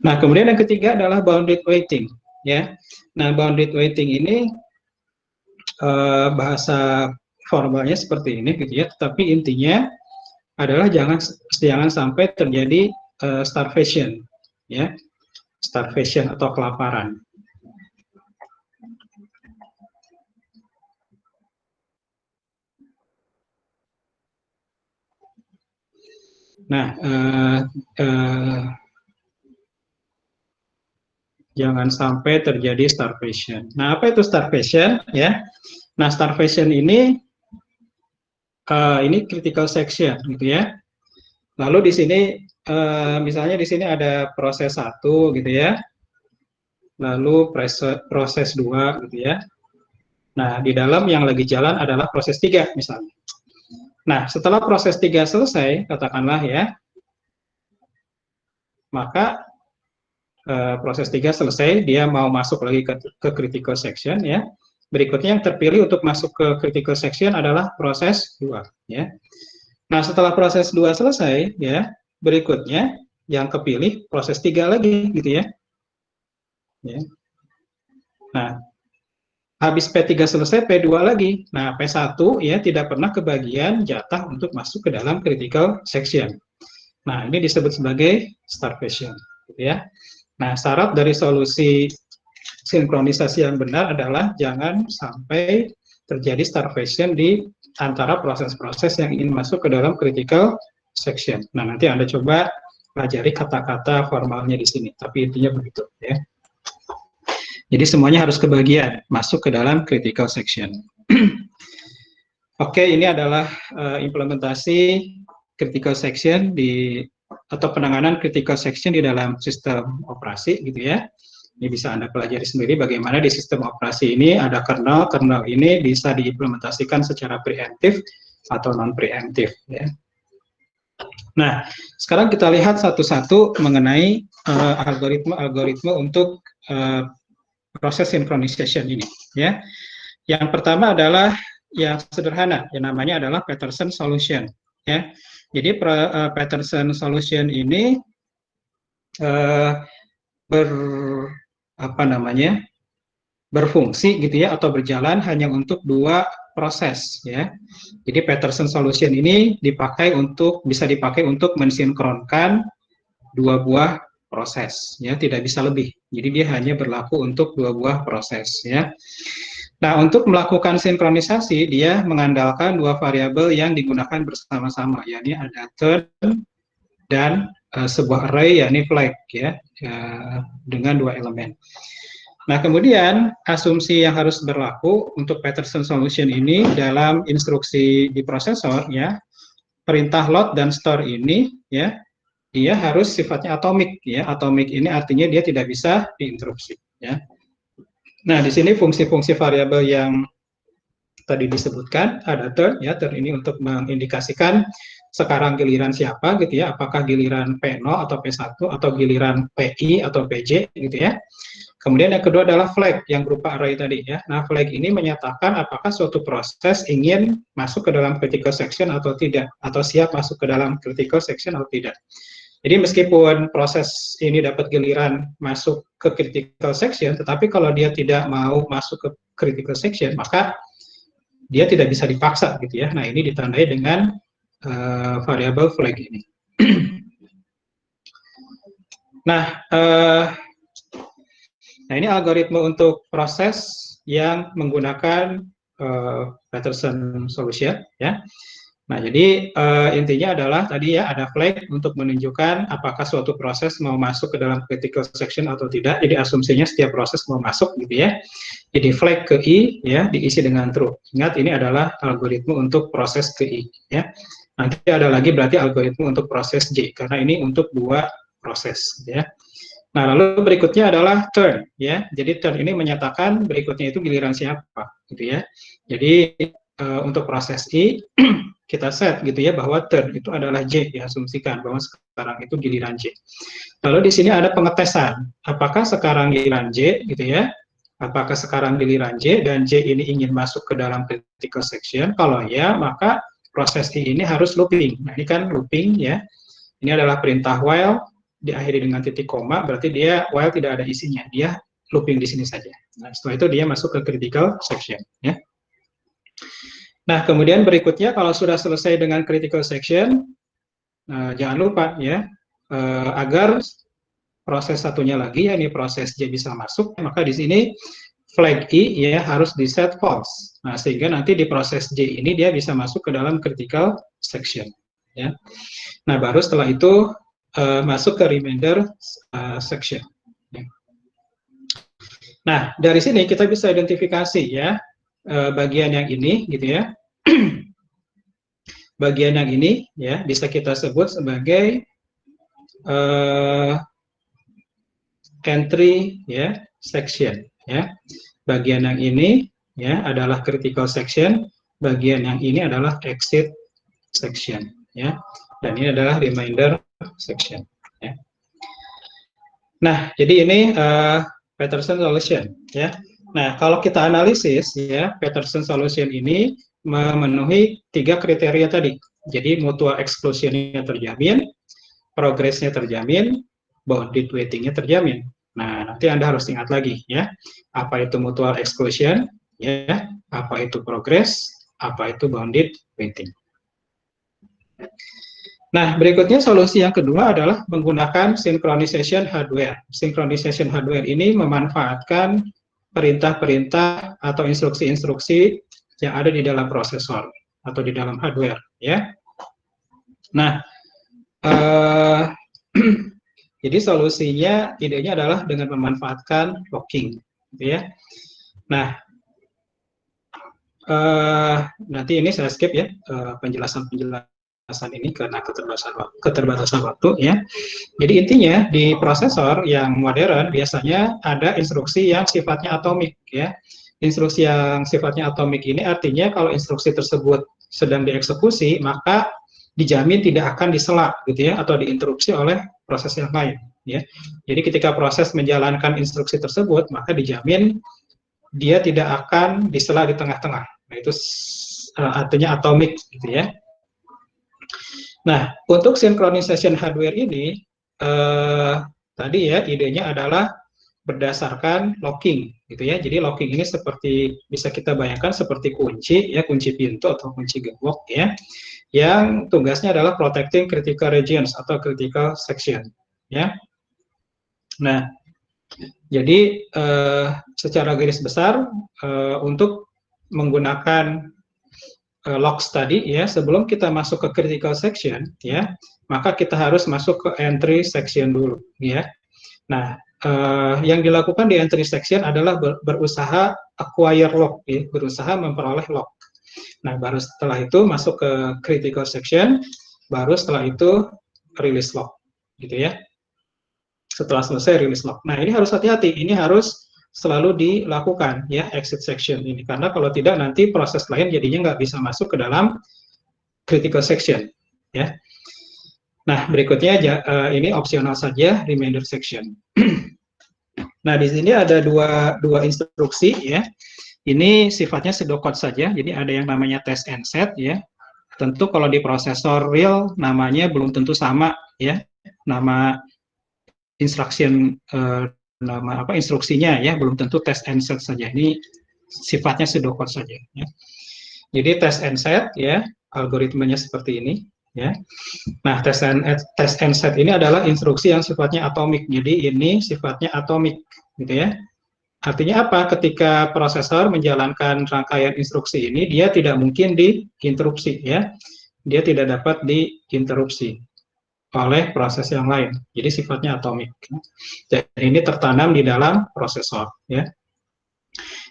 [SPEAKER 1] Nah, kemudian yang ketiga adalah bounded waiting, ya. Nah, bounded waiting ini bahasa formalnya seperti ini, gitu ya. Tetapi intinya adalah jangan sampai terjadi starvation, ya, starvation atau kelaparan. Nah, jangan sampai terjadi starvation. Nah, apa itu starvation, ya? Nah, starvation ini critical section, gitu ya. Lalu di sini misalnya di sini ada proses 1, gitu ya. Lalu proses 2, gitu ya. Nah, di dalam yang lagi jalan adalah proses 3 misalnya. Nah, setelah proses 3 selesai, katakanlah, ya, maka proses 3 selesai, dia mau masuk lagi ke critical section, ya. Berikutnya yang terpilih untuk masuk ke critical section adalah proses 2, ya. Nah, setelah proses 2 selesai, ya, berikutnya yang kepilih proses 3 lagi, gitu ya. Ya. Nah, habis P3 selesai, P2 lagi. Nah, P1, ya, tidak pernah kebagian jatah untuk masuk ke dalam critical section. Nah, ini disebut sebagai starvation, gitu ya. Nah, syarat dari solusi sinkronisasi yang benar adalah jangan sampai terjadi starvation di antara proses-proses yang ingin masuk ke dalam critical section. Nah, nanti Anda coba pelajari kata-kata formalnya di sini, tapi intinya begitu, ya. Jadi semuanya harus kebagian masuk ke dalam critical section. Oke, ini adalah implementasi critical section atau penanganan critical section di dalam sistem operasi, gitu ya. Ini bisa Anda pelajari sendiri bagaimana di sistem operasi ini ada kernel ini bisa diimplementasikan secara preemptif atau non preemptif, ya. Nah, sekarang kita lihat satu-satu mengenai algoritma untuk proses synchronization ini, ya. Yang pertama adalah yang sederhana, yang namanya adalah Peterson solution, ya. Jadi Peterson solution ini berfungsi, gitu ya, atau berjalan hanya untuk 2 proses ya. Jadi Peterson solution ini bisa dipakai untuk mensinkronkan dua buah proses ya, tidak bisa lebih. Jadi dia hanya berlaku untuk dua buah proses ya. Nah, untuk melakukan sinkronisasi dia mengandalkan dua variabel yang digunakan bersama-sama, yakni ada turn dan sebuah array yakni flag ya, dengan dua elemen. Nah, kemudian asumsi yang harus berlaku untuk Peterson solution ini dalam instruksi di prosesor ya, perintah load dan store ini ya, dia harus sifatnya atomik ya. Atomik ini artinya dia tidak bisa diinterupsi ya. Nah, di sini fungsi-fungsi variabel yang tadi disebutkan ada turn ya, turn ini untuk mengindikasikan sekarang giliran siapa gitu ya, apakah giliran P0 atau P1 atau giliran PI atau PJ gitu ya. Kemudian yang kedua adalah flag yang berupa array tadi ya. Nah, flag ini menyatakan apakah suatu proses ingin masuk ke dalam critical section atau tidak, atau siap masuk ke dalam critical section atau tidak. Jadi meskipun proses ini dapat giliran masuk ke critical section, tetapi kalau dia tidak mau masuk ke critical section, maka dia tidak bisa dipaksa gitu ya. Nah, ini ditandai dengan variabel flag ini. Nah, ini algoritma untuk proses yang menggunakan Peterson solution ya. Nah, jadi intinya adalah tadi ya ada flag untuk menunjukkan apakah suatu proses mau masuk ke dalam critical section atau tidak. Jadi asumsinya setiap proses mau masuk gitu ya. Jadi flag ke I ya diisi dengan true. Ingat ini adalah algoritma untuk proses ke I ya. Nanti ada lagi berarti algoritma untuk proses J karena ini untuk dua proses ya. Nah, lalu berikutnya adalah turn ya. Jadi turn ini menyatakan berikutnya itu giliran siapa gitu ya. Jadi untuk proses I kita set gitu ya bahwa turn itu adalah J, diasumsikan bahwa sekarang itu giliran J. Lalu di sini ada pengetesan, apakah sekarang giliran J gitu ya, apakah sekarang giliran J dan J ini ingin masuk ke dalam critical section. Kalau ya, maka proses I ini harus looping. Nah, ini kan looping ya, ini adalah perintah while diakhiri dengan titik koma, berarti dia while tidak ada isinya, dia looping di sini saja. Nah, setelah itu dia masuk ke critical section ya. Nah, kemudian berikutnya kalau sudah selesai dengan critical section, jangan lupa ya, agar proses satunya lagi, yakni proses J bisa masuk, maka di sini flag I ya harus di set false. Nah, sehingga nanti di proses J ini dia bisa masuk ke dalam critical section. Ya. Nah, baru setelah itu masuk ke remainder section. Ya. Nah, dari sini kita bisa identifikasi ya, bagian yang ini gitu ya. Bagian yang ini ya bisa kita sebut sebagai entry ya section ya. Bagian yang ini ya adalah critical section, bagian yang ini adalah exit section ya. Dan ini adalah remainder section ya. Nah, jadi ini Peterson solution ya. Nah, kalau kita analisis ya, Peterson solution ini memenuhi 3 kriteria tadi. Jadi mutual exclusion-nya terjamin, progress-nya terjamin, bounded waiting-nya terjamin. Nah, nanti Anda harus ingat lagi ya, apa itu mutual exclusion, ya, apa itu progress, apa itu bounded waiting. Nah, berikutnya solusi yang kedua adalah menggunakan synchronization hardware. Synchronization hardware ini memanfaatkan perintah-perintah atau instruksi-instruksi yang ada di dalam prosesor atau di dalam hardware, ya. Nah, jadi solusinya, idenya adalah dengan memanfaatkan locking, gitu ya. Nah, nanti ini saya skip ya penjelasan ini karena keterbatasan waktu ya. Jadi intinya di prosesor yang modern biasanya ada instruksi yang sifatnya atomik ya. Instruksi yang sifatnya atomik ini artinya kalau instruksi tersebut sedang dieksekusi maka dijamin tidak akan disela gitu ya atau diinterupsi oleh proses yang lain ya. Jadi ketika proses menjalankan instruksi tersebut maka dijamin dia tidak akan disela di tengah-tengah. Nah, itu artinya atomik gitu ya. Nah, untuk synchronization hardware ini tadi ya idenya adalah berdasarkan locking gitu ya. Jadi locking ini seperti bisa kita bayangkan seperti kunci ya, kunci pintu atau kunci gembok ya, yang tugasnya adalah protecting critical regions atau critical section ya. Nah, jadi secara garis besar untuk menggunakan locks tadi ya, sebelum kita masuk ke critical section ya, maka kita harus masuk ke entry section dulu ya. Nah, yang dilakukan di entry section adalah berusaha acquire lock ya, berusaha memperoleh lock. Nah, baru setelah itu masuk ke critical section, baru setelah itu release lock gitu ya. Setelah selesai release lock. Nah, ini harus hati-hati, ini harus selalu dilakukan ya, exit section ini, karena kalau tidak nanti proses lain jadinya nggak bisa masuk ke dalam critical section ya. Nah, berikutnya ini opsional saja, remainder section. Nah, di sini ada dua instruksi ya. Ini sifatnya pseudocode saja, jadi ada yang namanya test and set ya. Tentu kalau di prosesor real namanya belum tentu sama ya, nama instruction nama instruksinya ya, belum tentu test and set saja. Ini sifatnya pseudocode saja ya. Jadi test and set ya, algoritmenya seperti ini ya. Nah, test and set ini adalah instruksi yang sifatnya atomik. Jadi ini sifatnya atomik gitu ya. Artinya apa? Ketika prosesor menjalankan rangkaian instruksi ini, dia tidak mungkin diinterupsi ya. Dia tidak dapat diinterupsi oleh proses yang lain. Jadi sifatnya atomik. Dan ini tertanam di dalam prosesor ya.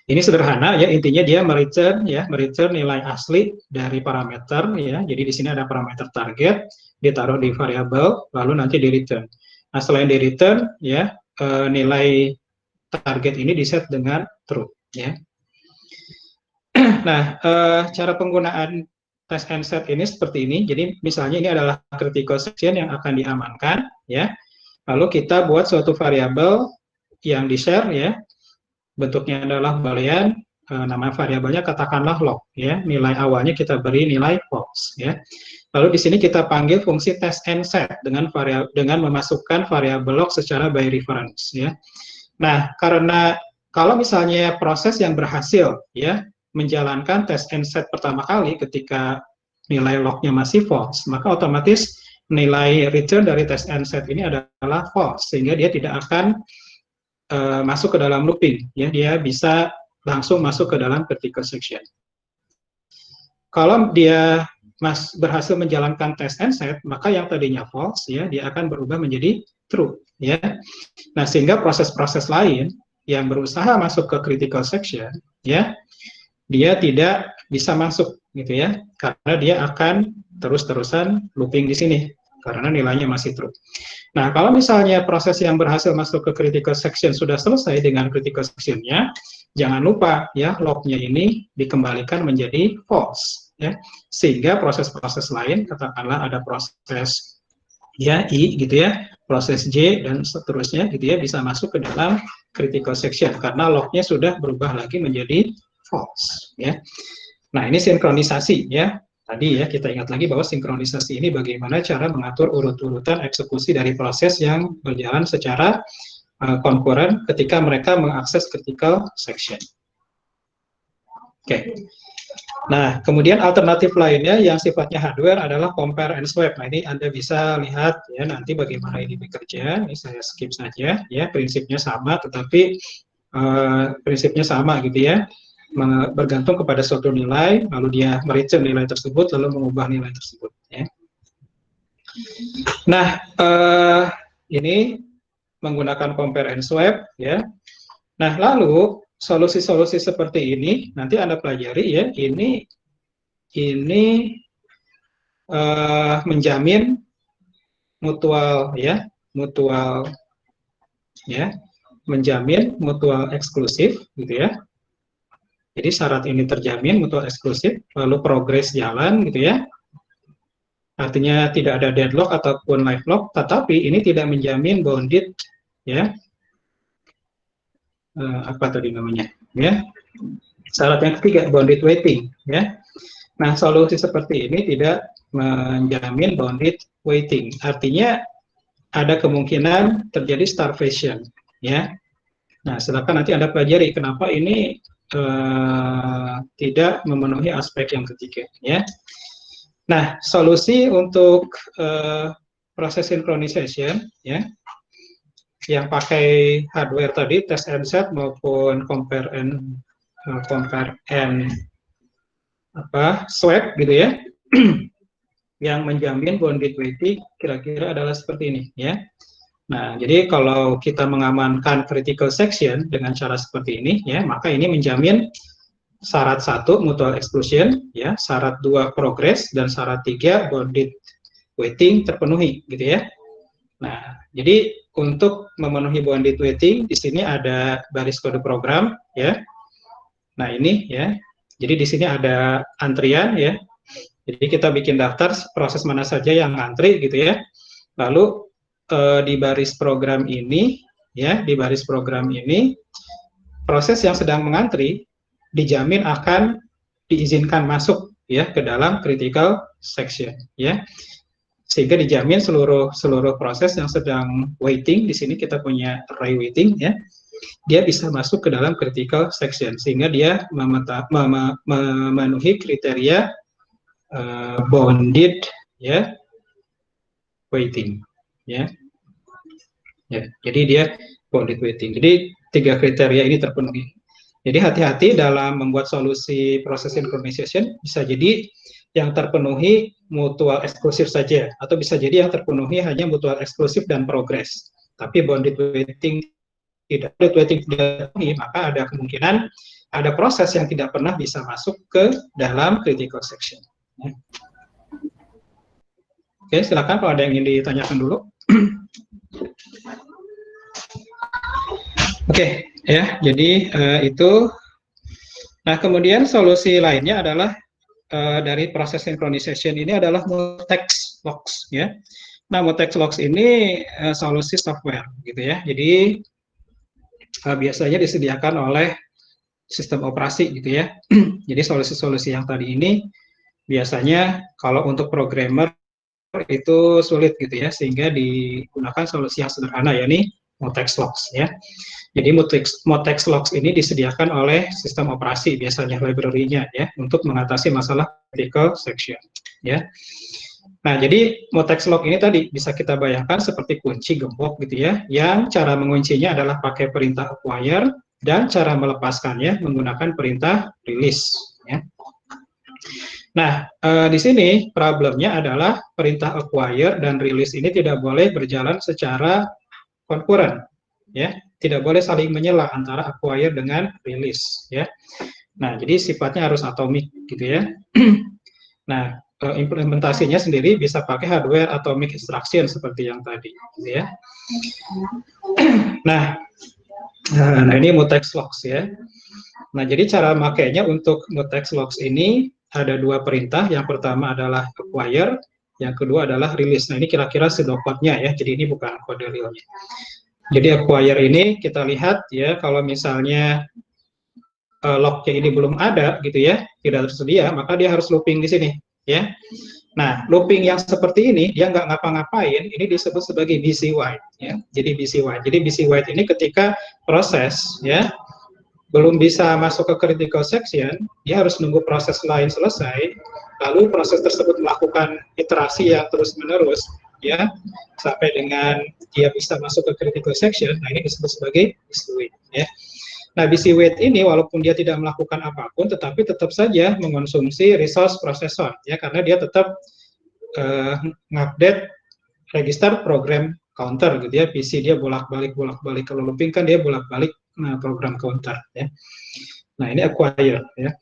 [SPEAKER 1] Ini sederhana ya, intinya dia mereturn nilai asli dari parameter ya. Jadi di sini ada parameter target, ditaruh di variabel, lalu nanti di return. Nah, selain di return ya, nilai target ini diset dengan true ya. Nah, cara penggunaan test and set ini seperti ini. Jadi misalnya ini adalah critical section yang akan diamankan ya. Lalu kita buat suatu variabel yang di-share ya. Bentuknya adalah boolean, nama variabelnya katakanlah log ya. Nilai awalnya kita beri nilai false ya. Lalu di sini kita panggil fungsi test and set dengan memasukkan variabel log secara by reference ya. Nah, karena kalau misalnya proses yang berhasil ya menjalankan test and set pertama kali ketika nilai lognya masih false, maka otomatis nilai return dari test and set ini adalah false, sehingga dia tidak akan masuk ke dalam looping ya, dia bisa langsung masuk ke dalam critical section. Kalau dia berhasil menjalankan test and set, maka yang tadinya false ya, dia akan berubah menjadi true ya. Nah, sehingga proses-proses lain yang berusaha masuk ke critical section ya, dia tidak bisa masuk gitu ya, karena dia akan terus-terusan looping di sini karena nilainya masih true. Nah, kalau misalnya proses yang berhasil masuk ke critical section sudah selesai dengan critical section-nya, jangan lupa ya, log-nya ini dikembalikan menjadi false ya, sehingga proses-proses lain, katakanlah ada proses ya I gitu ya, proses J dan seterusnya gitu ya, bisa masuk ke dalam critical section karena log-nya sudah berubah lagi menjadi false ya. Nah, ini sinkronisasi ya. Tadi ya, kita ingat lagi bahwa sinkronisasi ini bagaimana cara mengatur urut-urutan eksekusi dari proses yang berjalan secara konkuren ketika mereka mengakses critical section. Oke. Nah, kemudian alternatif lainnya yang sifatnya hardware adalah compare and swap. Nah, ini Anda bisa lihat ya nanti bagaimana ini bekerja. Ini saya skip saja ya, prinsipnya sama, tetapi prinsipnya sama gitu ya. Bergantung kepada suatu nilai, lalu dia mereturn nilai tersebut, lalu mengubah nilai tersebut. Ya. Nah, ini menggunakan compare and swap. Ya. Nah, lalu solusi-solusi seperti ini nanti Anda pelajari ya. Ini menjamin mutual ya, menjamin mutual eksklusif gitu ya. Jadi syarat ini terjamin mutual eksklusif, lalu progres jalan gitu ya. Artinya tidak ada deadlock ataupun live lock, tetapi ini tidak menjamin bounded ya. Apa tadi namanya? Ya. Syarat yang ketiga bounded waiting ya. Nah, solusi seperti ini tidak menjamin bounded waiting. Artinya ada kemungkinan terjadi starvation ya. Nah, silakan nanti Anda pelajari kenapa ini tidak memenuhi aspek yang ketiga, ya. Nah, solusi untuk proses synchronization, ya, yang pakai hardware tadi, test and set maupun compare and swap gitu ya, yang menjamin bonded waiting kira-kira adalah seperti ini, ya. Nah, jadi kalau kita mengamankan critical section dengan cara seperti ini, ya, maka ini menjamin syarat 1 mutual exclusion, ya, syarat 2 progress, dan syarat 3 bonded waiting terpenuhi, gitu ya. Nah, jadi untuk memenuhi bonded waiting di sini ada baris kode program, ya. Nah, ini ya. Jadi di sini ada antrian, ya. Jadi kita bikin daftar proses mana saja yang antri, gitu ya. Lalu di baris program ini, ya, di baris program ini proses yang sedang mengantri dijamin akan diizinkan masuk, ya, ke dalam critical section, ya, sehingga dijamin seluruh proses yang sedang waiting, di sini kita punya array waiting, ya, dia bisa masuk ke dalam critical section sehingga dia memenuhi kriteria bounded, ya, waiting, ya. Ya, jadi dia bounded waiting. Jadi 3 kriteria ini terpenuhi. Jadi hati-hati dalam membuat solusi proses synchronization, bisa jadi yang terpenuhi mutual eksklusif saja, atau bisa jadi yang terpenuhi hanya mutual eksklusif dan progress. Tapi bonded waiting tidak terpenuhi, maka ada kemungkinan ada proses yang tidak pernah bisa masuk ke dalam critical section. Oke, silakan kalau ada yang ingin ditanyakan dulu. Oke, ya, jadi itu. Nah, kemudian solusi lainnya adalah dari proses synchronization ini adalah mutex locks, ya. Nah, mutex locks ini solusi software, gitu ya. Jadi biasanya disediakan oleh sistem operasi, gitu ya. Jadi solusi-solusi yang tadi ini biasanya kalau untuk programmer itu sulit, gitu ya, sehingga digunakan solusi yang sederhana, yakni mutex locks, ya. Jadi mutex locks ini disediakan oleh sistem operasi, biasanya library-nya, ya, untuk mengatasi masalah critical section, ya. Nah, jadi mutex lock ini tadi bisa kita bayangkan seperti kunci gembok, gitu ya, yang cara menguncinya adalah pakai perintah acquire dan cara melepaskannya menggunakan perintah release, ya. Nah, di sini problemnya adalah perintah acquire dan release ini tidak boleh berjalan secara konkuren, ya, tidak boleh saling menyela antara acquire dengan release, ya. Nah, jadi sifatnya harus atomik, gitu ya. Nah, implementasinya sendiri bisa pakai hardware atomic instruction seperti yang tadi, gitu ya. Nah, ini mutex locks, ya. Nah, jadi cara makainya untuk mutex locks ini ada 2 perintah. Yang pertama adalah acquire, yang kedua adalah release. Nah, ini kira-kira pseudocode-nya, ya. Jadi ini bukan kode realnya. Jadi acquire ini kita lihat, ya, kalau misalnya lock-nya ini belum ada, gitu ya, tidak tersedia, maka dia harus looping di sini, ya. Nah, looping yang seperti ini dia nggak ngapa-ngapain, ini disebut sebagai busy wait, ya. Jadi busy wait. Jadi busy wait ini ketika proses, ya, belum bisa masuk ke critical section, dia harus nunggu proses lain selesai, lalu proses tersebut melakukan iterasi yang terus-menerus, ya, sampai dengan dia bisa masuk ke critical section. Nah, ini disebut sebagai busy wait, ya. Nah, busy wait ini walaupun dia tidak melakukan apapun, tetapi tetap saja mengonsumsi resource processor, ya, karena dia tetap ngupdate register program counter, gitu ya. PC dia bolak-balik, kalau looping kan dia bolak-balik program counter, ya. Nah, ini acquire, ya.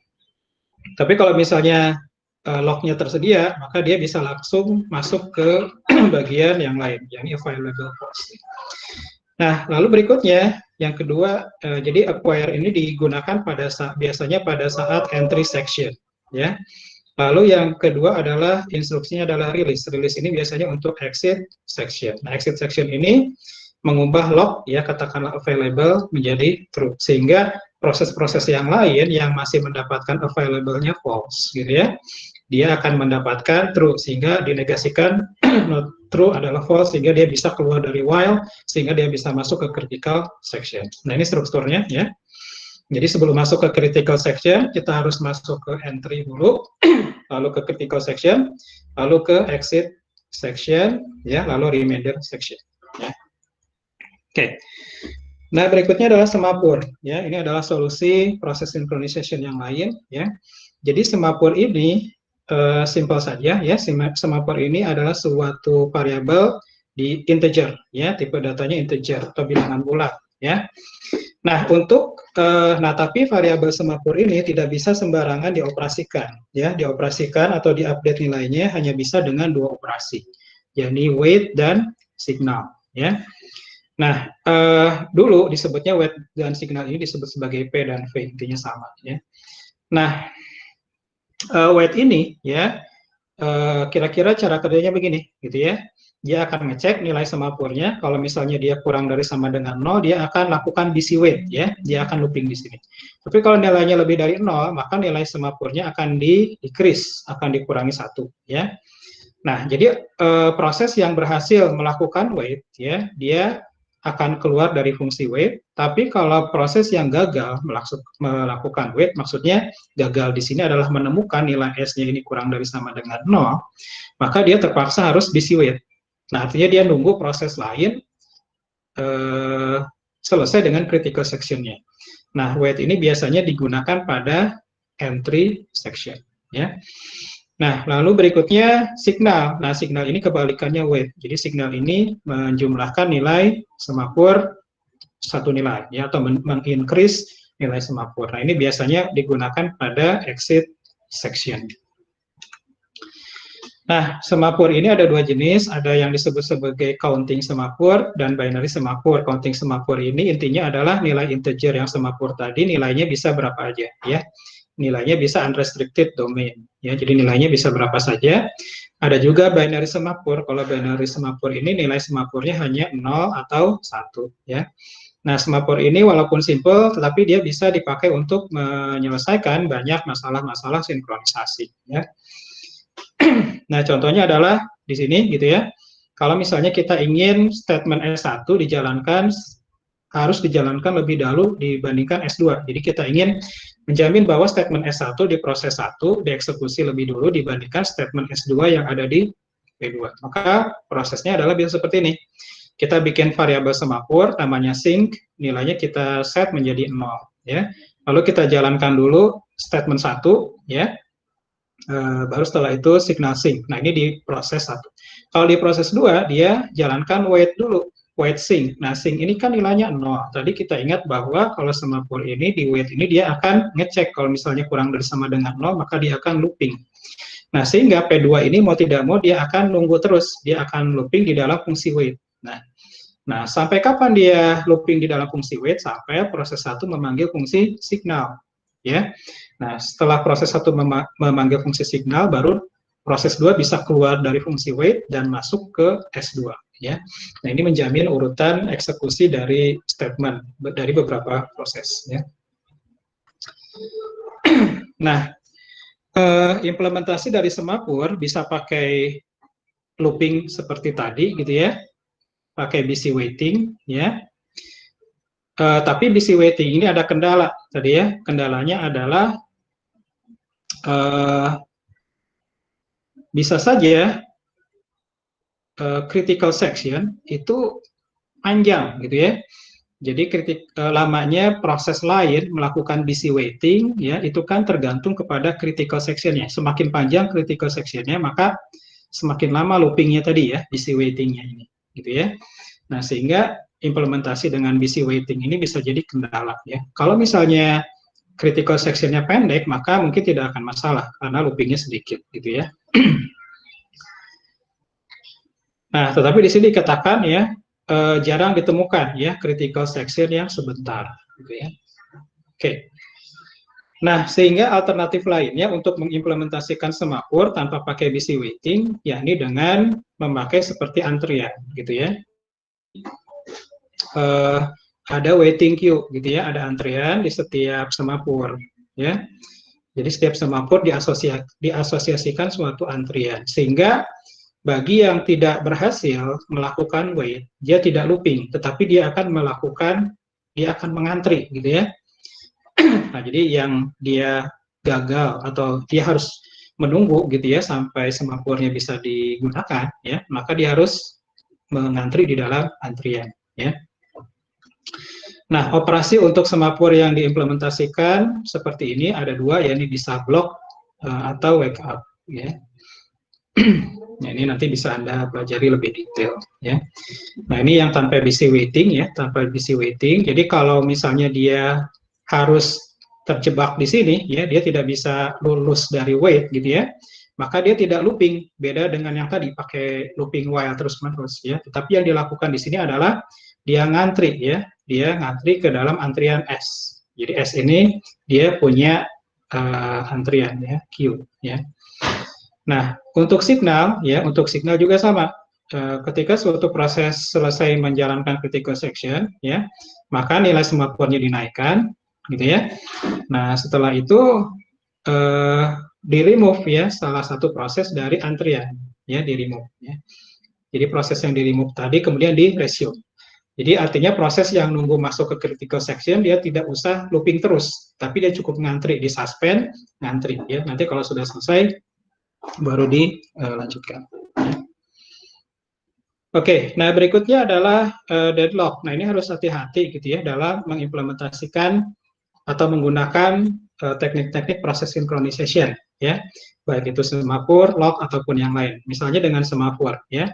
[SPEAKER 1] Tapi kalau misalnya lock-nya tersedia, maka dia bisa langsung masuk ke bagian yang lain, yakni available host. Nah, lalu berikutnya, yang kedua, jadi acquire ini digunakan biasanya pada saat entry section, ya. Lalu yang kedua adalah instruksinya adalah release. Release ini biasanya untuk exit section. Nah, exit section ini mengubah lock, ya, katakanlah available menjadi true, sehingga proses-proses yang lain yang masih mendapatkan available-nya false, gitu ya, dia akan mendapatkan true, sehingga dinegasikan not true adalah false, sehingga dia bisa keluar dari while, sehingga dia bisa masuk ke critical section. Nah, ini strukturnya ya. Jadi sebelum masuk ke critical section, kita harus masuk ke entry dulu, lalu ke critical section, lalu ke exit section, ya, lalu remainder section. Ya. Oke. Nah, berikutnya adalah semapur. Ya, ini adalah solusi proses synchronization yang lain. Ya. Jadi semapur ini simpel saja. Ya, semapur ini adalah suatu variabel di integer. Ya, tipe datanya integer atau bilangan bulat. Ya. Nah, tapi variabel semapur ini tidak bisa sembarangan dioperasikan, ya, dioperasikan atau diupdate nilainya hanya bisa dengan 2 operasi, yakni wait dan signal, ya. Nah, dulu disebutnya wait dan signal ini disebut sebagai P dan V, intinya sama, ya. Nah, wait ini, ya, kira-kira cara kerjanya begini, gitu ya. Dia akan ngecek nilai semapurnya. Kalau misalnya dia kurang dari sama dengan 0, dia akan lakukan busy wait, ya. Dia akan looping di sini. Tapi kalau nilainya lebih dari 0, maka nilai semapurnya akan decrease, akan dikurangi 1, ya. Nah, jadi proses yang berhasil melakukan wait, ya, dia akan keluar dari fungsi wait. Tapi kalau proses yang gagal melakukan wait, maksudnya gagal di sini adalah menemukan nilai S-nya ini kurang dari sama dengan 0, maka dia terpaksa harus busy wait. Nah, artinya dia nunggu proses lain selesai dengan critical section-nya. Nah, wait ini biasanya digunakan pada entry section, ya. Nah, lalu berikutnya signal. Nah, signal ini kebalikannya wait. Jadi signal ini menjumlahkan nilai semapur satu nilai, ya, atau meng-increase nilai semapur. Nah, ini biasanya digunakan pada exit section. Nah, semapur ini ada 2 jenis, ada yang disebut sebagai counting semapur dan binary semapur. Counting semapur ini intinya adalah nilai integer yang semapur tadi nilainya bisa berapa aja, ya. Nilainya bisa unrestricted domain, ya. Jadi nilainya bisa berapa saja. Ada juga binary semapur. Kalau binary semapur ini nilai semapurnya hanya 0 atau 1, ya. Nah, semapur ini walaupun simple, tetapi dia bisa dipakai untuk menyelesaikan banyak masalah-masalah sinkronisasi, ya. Nah, contohnya adalah di sini, gitu ya. Kalau misalnya kita ingin statement S1 harus dijalankan lebih dahulu dibandingkan S2. Jadi kita ingin menjamin bahwa statement S1 di proses 1 dieksekusi lebih dulu dibandingkan statement S2 yang ada di P2. Maka prosesnya adalah bisa seperti ini. Kita bikin variabel semapur, namanya sync, nilainya kita set menjadi 0. Ya. Lalu kita jalankan dulu statement 1, ya. Baru setelah itu signal sync. Nah, ini di proses 1. Kalau di proses 2, dia jalankan wait dulu, wait sync. Nah, sync ini kan nilainya 0. Tadi kita ingat bahwa kalau semapur ini, di wait ini dia akan ngecek kalau misalnya kurang dari sama dengan 0, maka dia akan looping. Nah, sehingga P2 ini mau tidak mau dia akan nunggu terus, dia akan looping di dalam fungsi wait. Nah, sampai kapan dia looping di dalam fungsi wait? Sampai proses 1 memanggil fungsi signal, ya. Nah, setelah proses 1 memanggil fungsi signal, baru proses 2 bisa keluar dari fungsi wait dan masuk ke S2, ya. Nah, ini menjamin urutan eksekusi dari statement dari beberapa proses, ya. Nah, implementasi dari semapur bisa pakai looping seperti tadi, gitu ya. Pakai busy waiting, ya. Tapi busy waiting ini ada kendala tadi, ya. Kendalanya adalah bisa saja critical section itu panjang, gitu ya. Jadi lamanya proses lain melakukan busy waiting, ya, itu kan tergantung kepada critical section-nya. Semakin panjang critical section-nya, maka semakin lama looping-nya tadi, ya, busy waiting-nya ini, gitu ya. Nah, sehingga implementasi dengan busy waiting ini bisa jadi kendala, ya. Kalau misalnya critical section-nya pendek, maka mungkin tidak akan masalah, karena looping-nya sedikit, gitu ya. Nah, tetapi di sini dikatakan, ya, jarang ditemukan, ya, critical section yang sebentar, gitu ya. Oke. Nah, sehingga alternatif lainnya untuk mengimplementasikan semapur tanpa pakai busy waiting, yakni dengan memakai seperti antrian, gitu ya. Ada waiting queue, gitu ya, ada antrian di setiap semapur, ya. Jadi setiap semapur diasosiasikan suatu antrian, sehingga bagi yang tidak berhasil melakukan wait, dia tidak looping, tetapi dia akan mengantri, gitu ya. Nah, jadi yang dia gagal atau dia harus menunggu, gitu ya, sampai semapurnya bisa digunakan, ya, maka dia harus mengantri di dalam antrian, ya. Nah, operasi untuk semapur yang diimplementasikan seperti ini ada dua, yakni bisa block atau wake up, ya. Nah, ini nanti bisa Anda pelajari lebih detail, ya. Nah, ini yang tanpa busy waiting, ya, tanpa busy waiting. Jadi kalau misalnya dia harus terjebak di sini, ya, dia tidak bisa lulus dari wait, gitu ya, maka dia tidak looping. Beda dengan yang tadi pakai looping while terus-menerus, ya. Tetapi yang dilakukan di sini adalah dia ngantri, ya, dia ngantri ke dalam antrian S. Jadi S ini dia punya antrian, ya, queue, ya. Nah, untuk signal, ya, untuk signal juga sama. Ketika suatu proses selesai menjalankan critical section, ya, maka nilai semapurnya dinaikkan, gitu ya. Nah, setelah itu di remove, ya, salah satu proses dari antrian, ya, di remove, ya. Jadi proses yang di remove tadi kemudian di resume. Jadi artinya proses yang nunggu masuk ke critical section dia tidak usah looping terus, tapi dia cukup ngantri, di suspend, ngantri, ya. Nanti kalau sudah selesai baru dilanjutkan. Oke, nah berikutnya adalah deadlock. Nah, ini harus hati-hati, gitu ya, dalam mengimplementasikan atau menggunakan teknik-teknik proses synchronization, ya, baik itu semapur, lock ataupun yang lain. Misalnya dengan semapur, ya.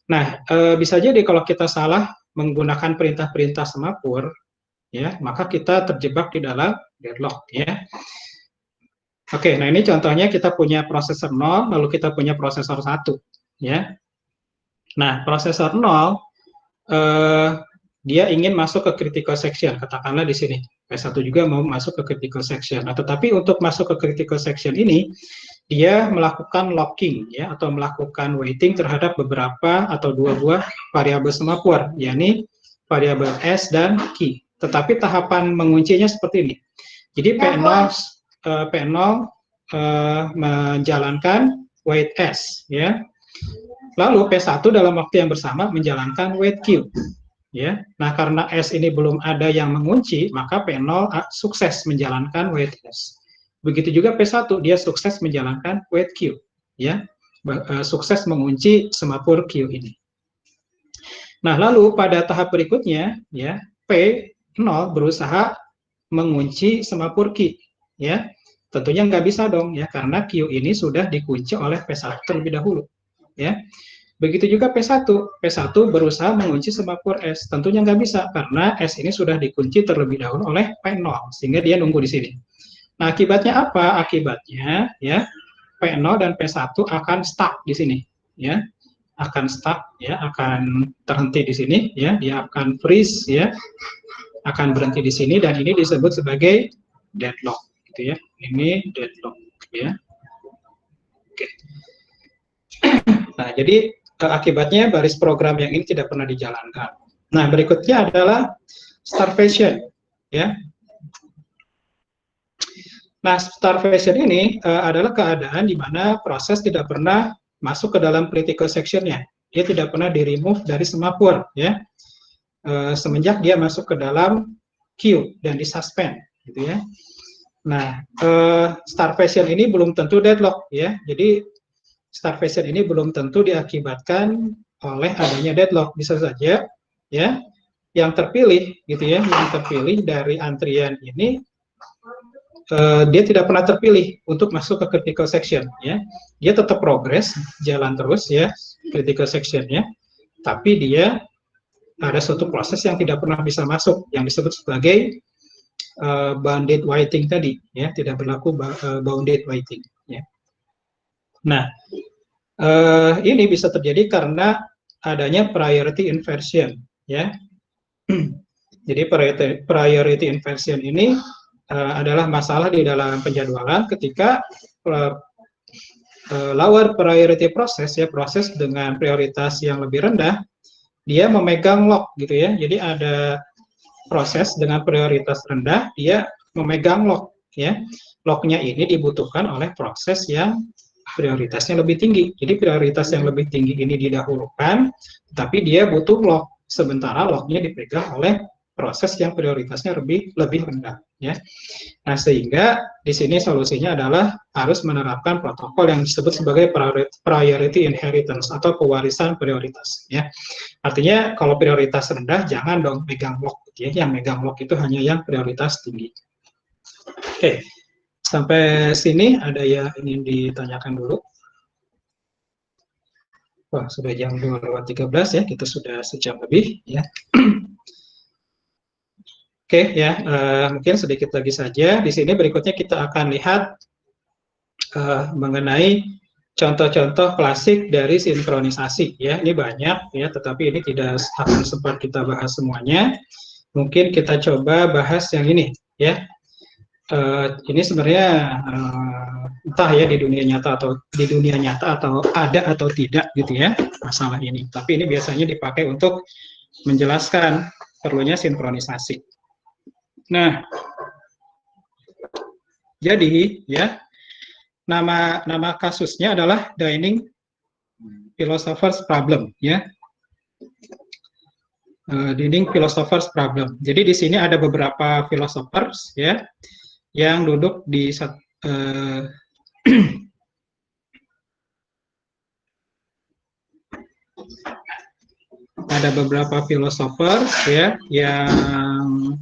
[SPEAKER 1] Nah, bisa jadi kalau kita salah menggunakan perintah-perintah semapur, ya, maka kita terjebak di dalam deadlock, ya. Oke, nah ini contohnya kita punya prosesor 0, lalu kita punya prosesor 1, ya. Nah, prosesor 0, dia ingin masuk ke critical section, katakanlah di sini. P1 juga mau masuk ke critical section. Nah, tetapi untuk masuk ke critical section ini, dia melakukan locking, ya, atau melakukan waiting terhadap beberapa atau dua buah variabel semapur, yakni variabel S dan key. Tetapi tahapan menguncinya seperti ini. Jadi P0 menjalankan wait S, ya. Lalu P1 dalam waktu yang bersama menjalankan wait Q, ya. Nah, karena S ini belum ada yang mengunci, maka P0 sukses menjalankan wait S. Begitu juga P1, dia sukses menjalankan wait Q, ya. Sukses mengunci semapur Q ini. Nah, lalu pada tahap berikutnya, ya, P0 berusaha mengunci semapur Q, ya. Tentunya nggak bisa dong, ya, karena Q ini sudah dikunci oleh P1 terlebih dahulu, ya. Begitu juga P1 berusaha mengunci semapur S, tentunya nggak bisa, karena S ini sudah dikunci terlebih dahulu oleh P0, sehingga dia nunggu di sini. Nah, akibatnya apa? Akibatnya, ya, P0 dan P1 akan stuck di sini, ya, akan stuck, ya, akan terhenti di sini, ya, dia akan freeze, ya, akan berhenti di sini, dan ini disebut sebagai deadlock, gitu ya. Ini deadlock, ya. Oke. Nah, jadi akibatnya baris program yang ini tidak pernah dijalankan. Nah, berikutnya adalah starvation, ya. Nah, starvation ini adalah keadaan di mana proses tidak pernah masuk ke dalam critical section-nya. Dia tidak pernah di-remove dari semapur, ya. Semenjak dia masuk ke dalam queue dan di-suspend, gitu ya. Nah, starvation ini belum tentu deadlock, ya. Jadi starvation ini belum tentu diakibatkan oleh adanya deadlock. Bisa saja, ya, yang terpilih, gitu ya, yang terpilih dari antrian ini dia tidak pernah terpilih untuk masuk ke critical section, ya. Dia tetap progres, jalan terus, ya, critical section-nya, tapi dia ada suatu proses yang tidak pernah bisa masuk, yang disebut sebagai bounded waiting tadi, ya, tidak berlaku bounded waiting, ya. Nah, ini bisa terjadi karena adanya priority inversion, ya. Jadi priority inversion ini adalah masalah di dalam penjadwalan ketika lower priority proses, ya, proses dengan prioritas yang lebih rendah, dia memegang lock, gitu ya. Jadi ada proses dengan prioritas rendah, dia memegang lock, ya. locknya ini dibutuhkan oleh proses yang prioritasnya lebih tinggi. Jadi prioritas yang lebih tinggi ini didahulukan, tapi dia butuh lock. Sementara locknya dipegang oleh proses yang prioritasnya lebih rendah. Ya. Nah, sehingga di sini solusinya adalah harus menerapkan protokol yang disebut sebagai priority inheritance atau pewarisan prioritas. Ya. Artinya kalau prioritas rendah jangan dong megang lock. Ya. Yang megang lock itu hanya yang prioritas tinggi. Oke. Sampai sini ada yang ingin ditanyakan dulu? Wah, sudah jam 2:13 ya, kita sudah sejam lebih ya. Oke ya, mungkin sedikit lagi saja. Di sini berikutnya kita akan lihat mengenai contoh-contoh klasik dari sinkronisasi ya. Ini banyak ya, tetapi ini tidak akan sempat kita bahas semuanya. Mungkin kita coba bahas yang ini ya. Ini sebenarnya entah ya di dunia nyata atau ada atau tidak gitu ya masalah ini. Tapi ini biasanya dipakai untuk menjelaskan perlunya sinkronisasi. Nah, jadi ya nama kasusnya adalah Dining Philosopher's Problem ya. Dining Philosopher's Problem. Jadi di sini ada beberapa philosophers ya yang duduk di ada beberapa filosofer ya yang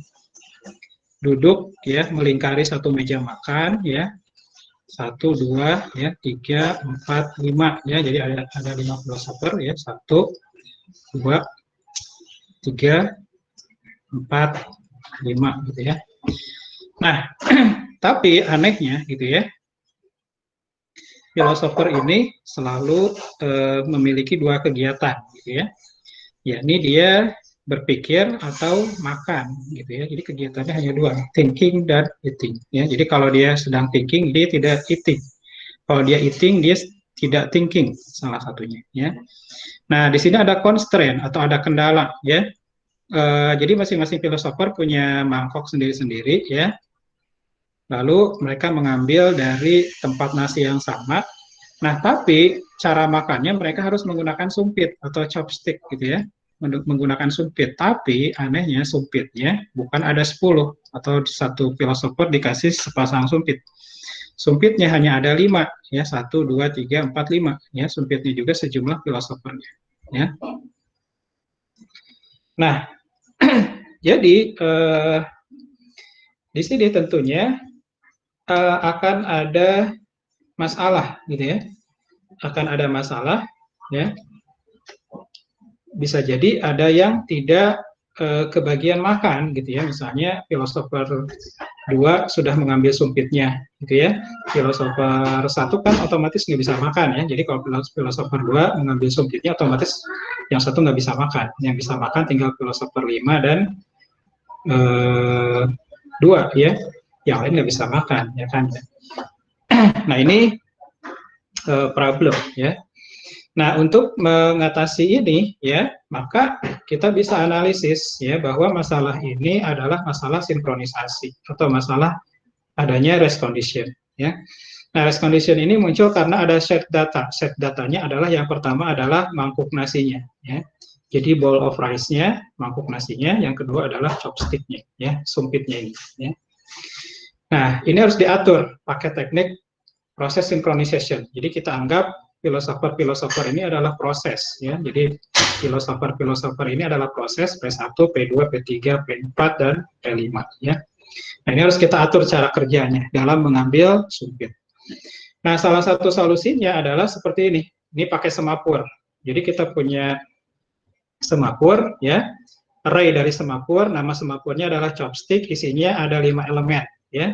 [SPEAKER 1] duduk ya melingkari satu meja makan ya 1, 2 ya 3, 4, 5 ya, jadi ada 5 filosofer ya 1, 2, 3, 4, 5 gitu ya. Nah, tapi anehnya gitu ya, filosofer ini selalu memiliki dua kegiatan gitu ya, yakni dia berpikir atau makan gitu ya. Jadi kegiatannya hanya dua, thinking dan eating ya. Jadi kalau dia sedang thinking dia tidak eating, kalau dia eating dia tidak thinking, salah satunya ya. Nah di sini ada constraint atau ada kendala ya. Jadi masing-masing filosofer punya mangkok sendiri-sendiri ya. Lalu mereka mengambil dari tempat nasi yang sama. Nah, tapi cara makannya mereka harus menggunakan sumpit atau chopstick gitu ya. Menggunakan sumpit. Tapi anehnya sumpitnya bukan ada 10 atau satu filosofer dikasih sepasang sumpit. Sumpitnya hanya ada 5 ya. 1, 2, 3, 4, 5 ya. Sumpitnya juga sejumlah filosofernya ya. Nah, jadi di sini tentunya akan ada masalah gitu ya, akan ada masalah ya. Bisa jadi ada yang tidak kebagian makan gitu ya, misalnya filosofer 2 sudah mengambil sumpitnya gitu ya, filosofer 1 kan otomatis nggak bisa makan ya. Jadi kalau filosofer 2 mengambil sumpitnya otomatis yang satu nggak bisa makan, yang bisa makan tinggal filosofer 5 dan 2 ya, yang lain nggak bisa makan ya kan. Nah ini problem ya. Nah untuk mengatasi ini ya, maka kita bisa analisis ya bahwa masalah ini adalah masalah sinkronisasi atau masalah adanya race condition ya. Nah race condition ini muncul karena ada set data. Set datanya adalah yang pertama adalah mangkuk nasinya ya. Jadi bowl of rice-nya, mangkuk nasinya, yang kedua adalah chopstick-nya ya, sumpitnya ini ya. Nah, ini harus diatur pakai teknik proses synchronization. Jadi kita anggap filosofer ini adalah proses ya. Jadi filosofer ini adalah proses P1, P2, P3, P4 dan P5 ya. Nah, ini harus kita atur cara kerjanya dalam mengambil sumpit. Nah, salah satu solusinya adalah seperti ini. Ini pakai semapur. Jadi kita punya semapur ya. Array dari semapur, nama semapurnya adalah chopstick, isinya ada 5 elemen ya.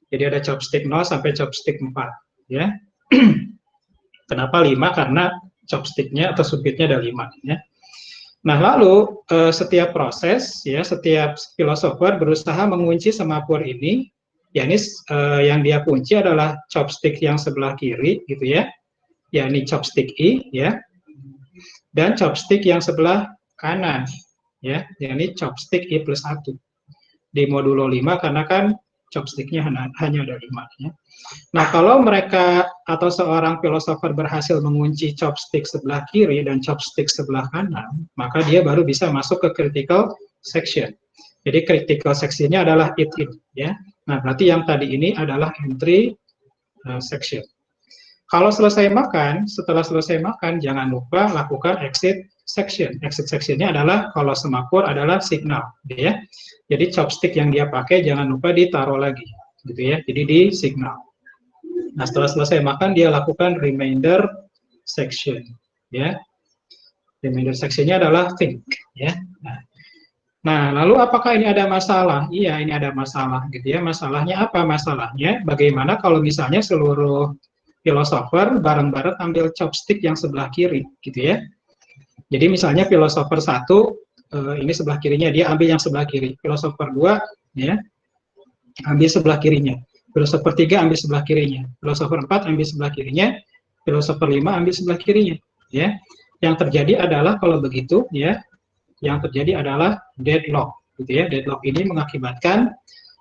[SPEAKER 1] Jadi ada chopstick 0 sampai chopstick 4 ya. Kenapa 5? Karena chopsticknya atau sumpitnya ada 5 ya. Nah, lalu setiap proses ya, setiap filosofer berusaha mengunci semapur ini, yakni yang dia kunci adalah chopstick yang sebelah kiri gitu ya. Yakni chopstick I ya. Dan chopstick yang sebelah kanan ya, yakni chopstick I+1. Di modulo 5 karena kan chopsticknya hanya ada 5 ya. Nah, kalau mereka atau seorang filosofer berhasil mengunci chopstick sebelah kiri dan chopstick sebelah kanan, maka dia baru bisa masuk ke critical section. Jadi critical sectionnya adalah it in ya. Nah, berarti yang tadi ini adalah entry section. Kalau selesai makan, setelah selesai makan, jangan lupa lakukan exit section. Exit sectionnya adalah kalau semakmur adalah signal, gitu ya. Jadi chopstick yang dia pakai jangan lupa ditaruh lagi, gitu ya. Jadi di signal. Nah, setelah selesai makan, dia lakukan remainder section, ya. Remainder sectionnya adalah think, ya. Nah, lalu apakah ini ada masalah? Iya, ini ada masalah, gitu ya. Masalahnya apa? Masalahnya bagaimana kalau misalnya seluruh filosofer bareng-bareng ambil chopstick yang sebelah kiri, gitu ya. Jadi misalnya filosofer 1, ini sebelah kirinya, dia ambil yang sebelah kiri. Filosofer 2, ya, ambil sebelah kirinya. Filosofer 3 ambil sebelah kirinya. Filosofer 4 ambil sebelah kirinya. Filosofer 5 ambil sebelah kirinya, ya. Yang terjadi adalah kalau begitu, ya, yang terjadi adalah deadlock, gitu ya. Deadlock ini mengakibatkan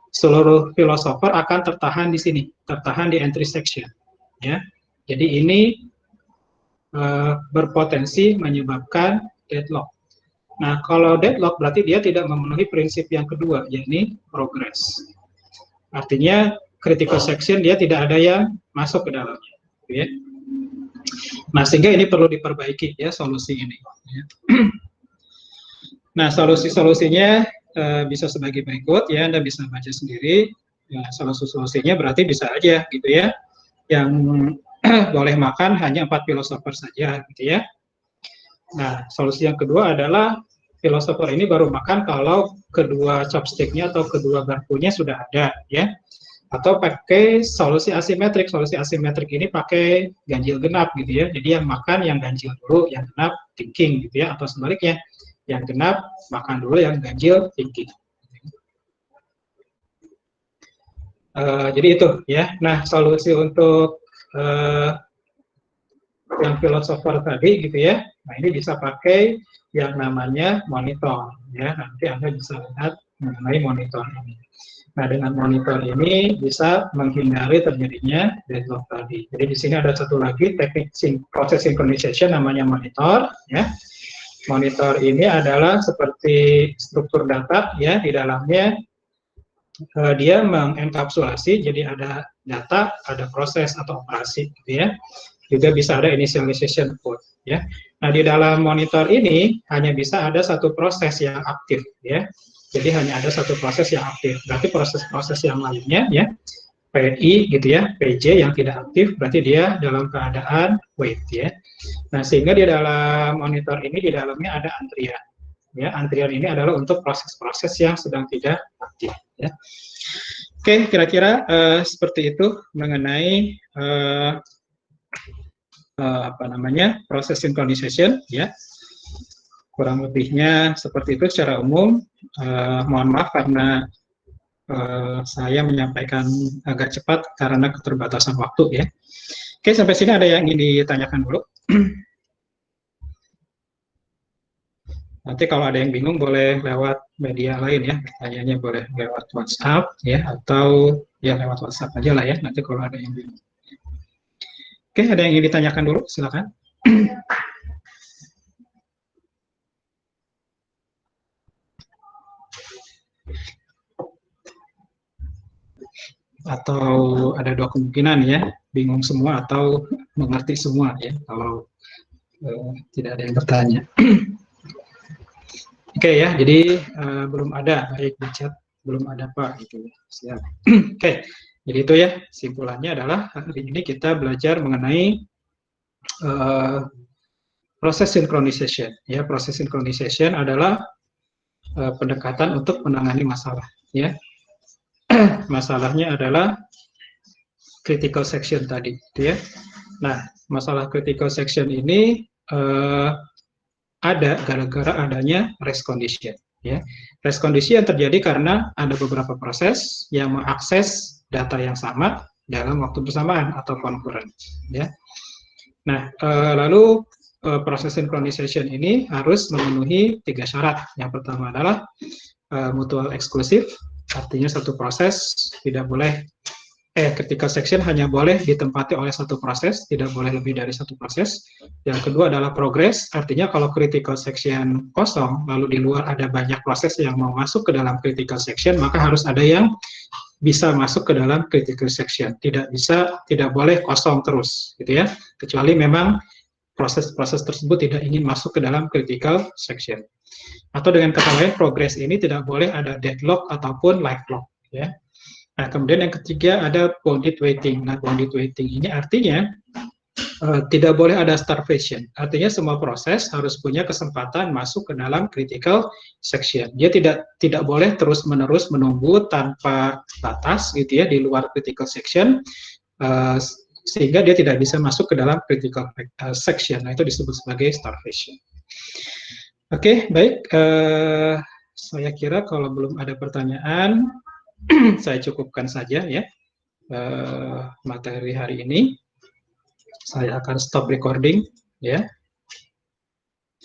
[SPEAKER 1] seluruh filosofer akan tertahan di sini, tertahan di entry section, ya. Jadi ini berpotensi menyebabkan deadlock. Nah, kalau deadlock berarti dia tidak memenuhi prinsip yang kedua, yakni progress. Artinya critical section dia tidak ada yang masuk ke dalamnya, gitu ya. Nah, sehingga ini perlu diperbaiki ya solusi ini. Ya. Nah, solusi-solusinya bisa sebagai berikut ya, Anda bisa baca sendiri. Ya, solusi-solusinya berarti bisa aja gitu ya. Yang boleh makan hanya 4 filosofer saja gitu ya. Nah, solusi yang kedua adalah filosofer ini baru makan kalau kedua chopsticknya atau kedua garpunya sudah ada ya. Atau pakai solusi asimetrik. Solusi asimetrik ini pakai ganjil genap gitu ya. Jadi yang makan yang ganjil dulu, yang genap thinking gitu ya, atau sebaliknya. Yang genap makan dulu, yang ganjil thinking. Jadi itu ya. Nah, solusi untuk yang filosofer tadi gitu ya. Nah, ini bisa pakai yang namanya monitor ya. Nanti Anda bisa lihat mengenai monitor ini. Nah, dengan monitor ini bisa menghindari terjadinya deadlock tadi. Jadi di sini ada satu lagi teknik proses synchronization namanya monitor ya. Monitor ini adalah seperti struktur data ya, di dalamnya dia mengenkapsulasi, jadi ada data, ada proses atau operasi gitu ya. Juga bisa ada initialization code ya. Nah, di dalam monitor ini hanya bisa ada satu proses yang aktif ya. Jadi hanya ada satu proses yang aktif. Berarti proses-proses yang lainnya ya, PI gitu ya, PJ yang tidak aktif berarti dia dalam keadaan wait ya. Nah, sehingga di dalam monitor ini di dalamnya ada antrian. Ya, antrian ini adalah untuk proses-proses yang sedang tidak aktif ya. Oke, kira-kira seperti itu mengenai proses synchronization ya. Kurang lebihnya seperti itu secara umum. Mohon maaf karena saya menyampaikan agak cepat karena keterbatasan waktu ya. Oke, sampai sini ada yang ingin ditanyakan dulu. Nanti kalau ada yang bingung boleh lewat media lain ya, pertanyaannya boleh lewat WhatsApp ya, atau ya lewat WhatsApp aja lah ya, nanti kalau ada yang bingung. Oke, ada yang ingin ditanyakan dulu, silakan. Atau ada dua kemungkinan ya, bingung semua atau mengerti semua ya, kalau tidak ada yang bertanya. Oke ya, jadi belum ada, baik di chat belum ada Pak gitu. Siap. Oke, jadi itu ya, simpulannya adalah hari ini kita belajar mengenai proses synchronization. Ya, proses synchronization adalah pendekatan untuk menangani masalah. Ya, masalahnya adalah critical section tadi, gitu ya. Nah, masalah critical section ini ada gara-gara adanya race condition. Ya. Race condition yang terjadi karena ada beberapa proses yang mengakses data yang sama dalam waktu bersamaan atau concurrent. Ya. Nah, lalu proses synchronization ini harus memenuhi 3 syarat. Yang pertama adalah mutual exclusive, Artinya satu proses tidak boleh, critical section hanya boleh ditempati oleh satu proses, tidak boleh lebih dari satu proses. Yang kedua adalah progress, artinya kalau critical section kosong, lalu di luar ada banyak proses yang mau masuk ke dalam critical section, maka harus ada yang bisa masuk ke dalam critical section. Tidak boleh kosong terus, gitu ya. Kecuali memang proses-proses tersebut tidak ingin masuk ke dalam critical section. Atau dengan kata lain, progress ini tidak boleh ada deadlock ataupun live lock, ya. Nah, kemudian yang ketiga ada bounded waiting. Nah, bounded waiting ini artinya tidak boleh ada starvation. Artinya semua proses harus punya kesempatan masuk ke dalam critical section. Dia tidak boleh terus-menerus menunggu tanpa batas, gitu ya, di luar critical section, sehingga dia tidak bisa masuk ke dalam critical section. Nah, itu disebut sebagai starvation. Oke, baik. Saya kira kalau belum ada pertanyaan, saya cukupkan saja ya materi hari ini. Saya akan stop recording ya.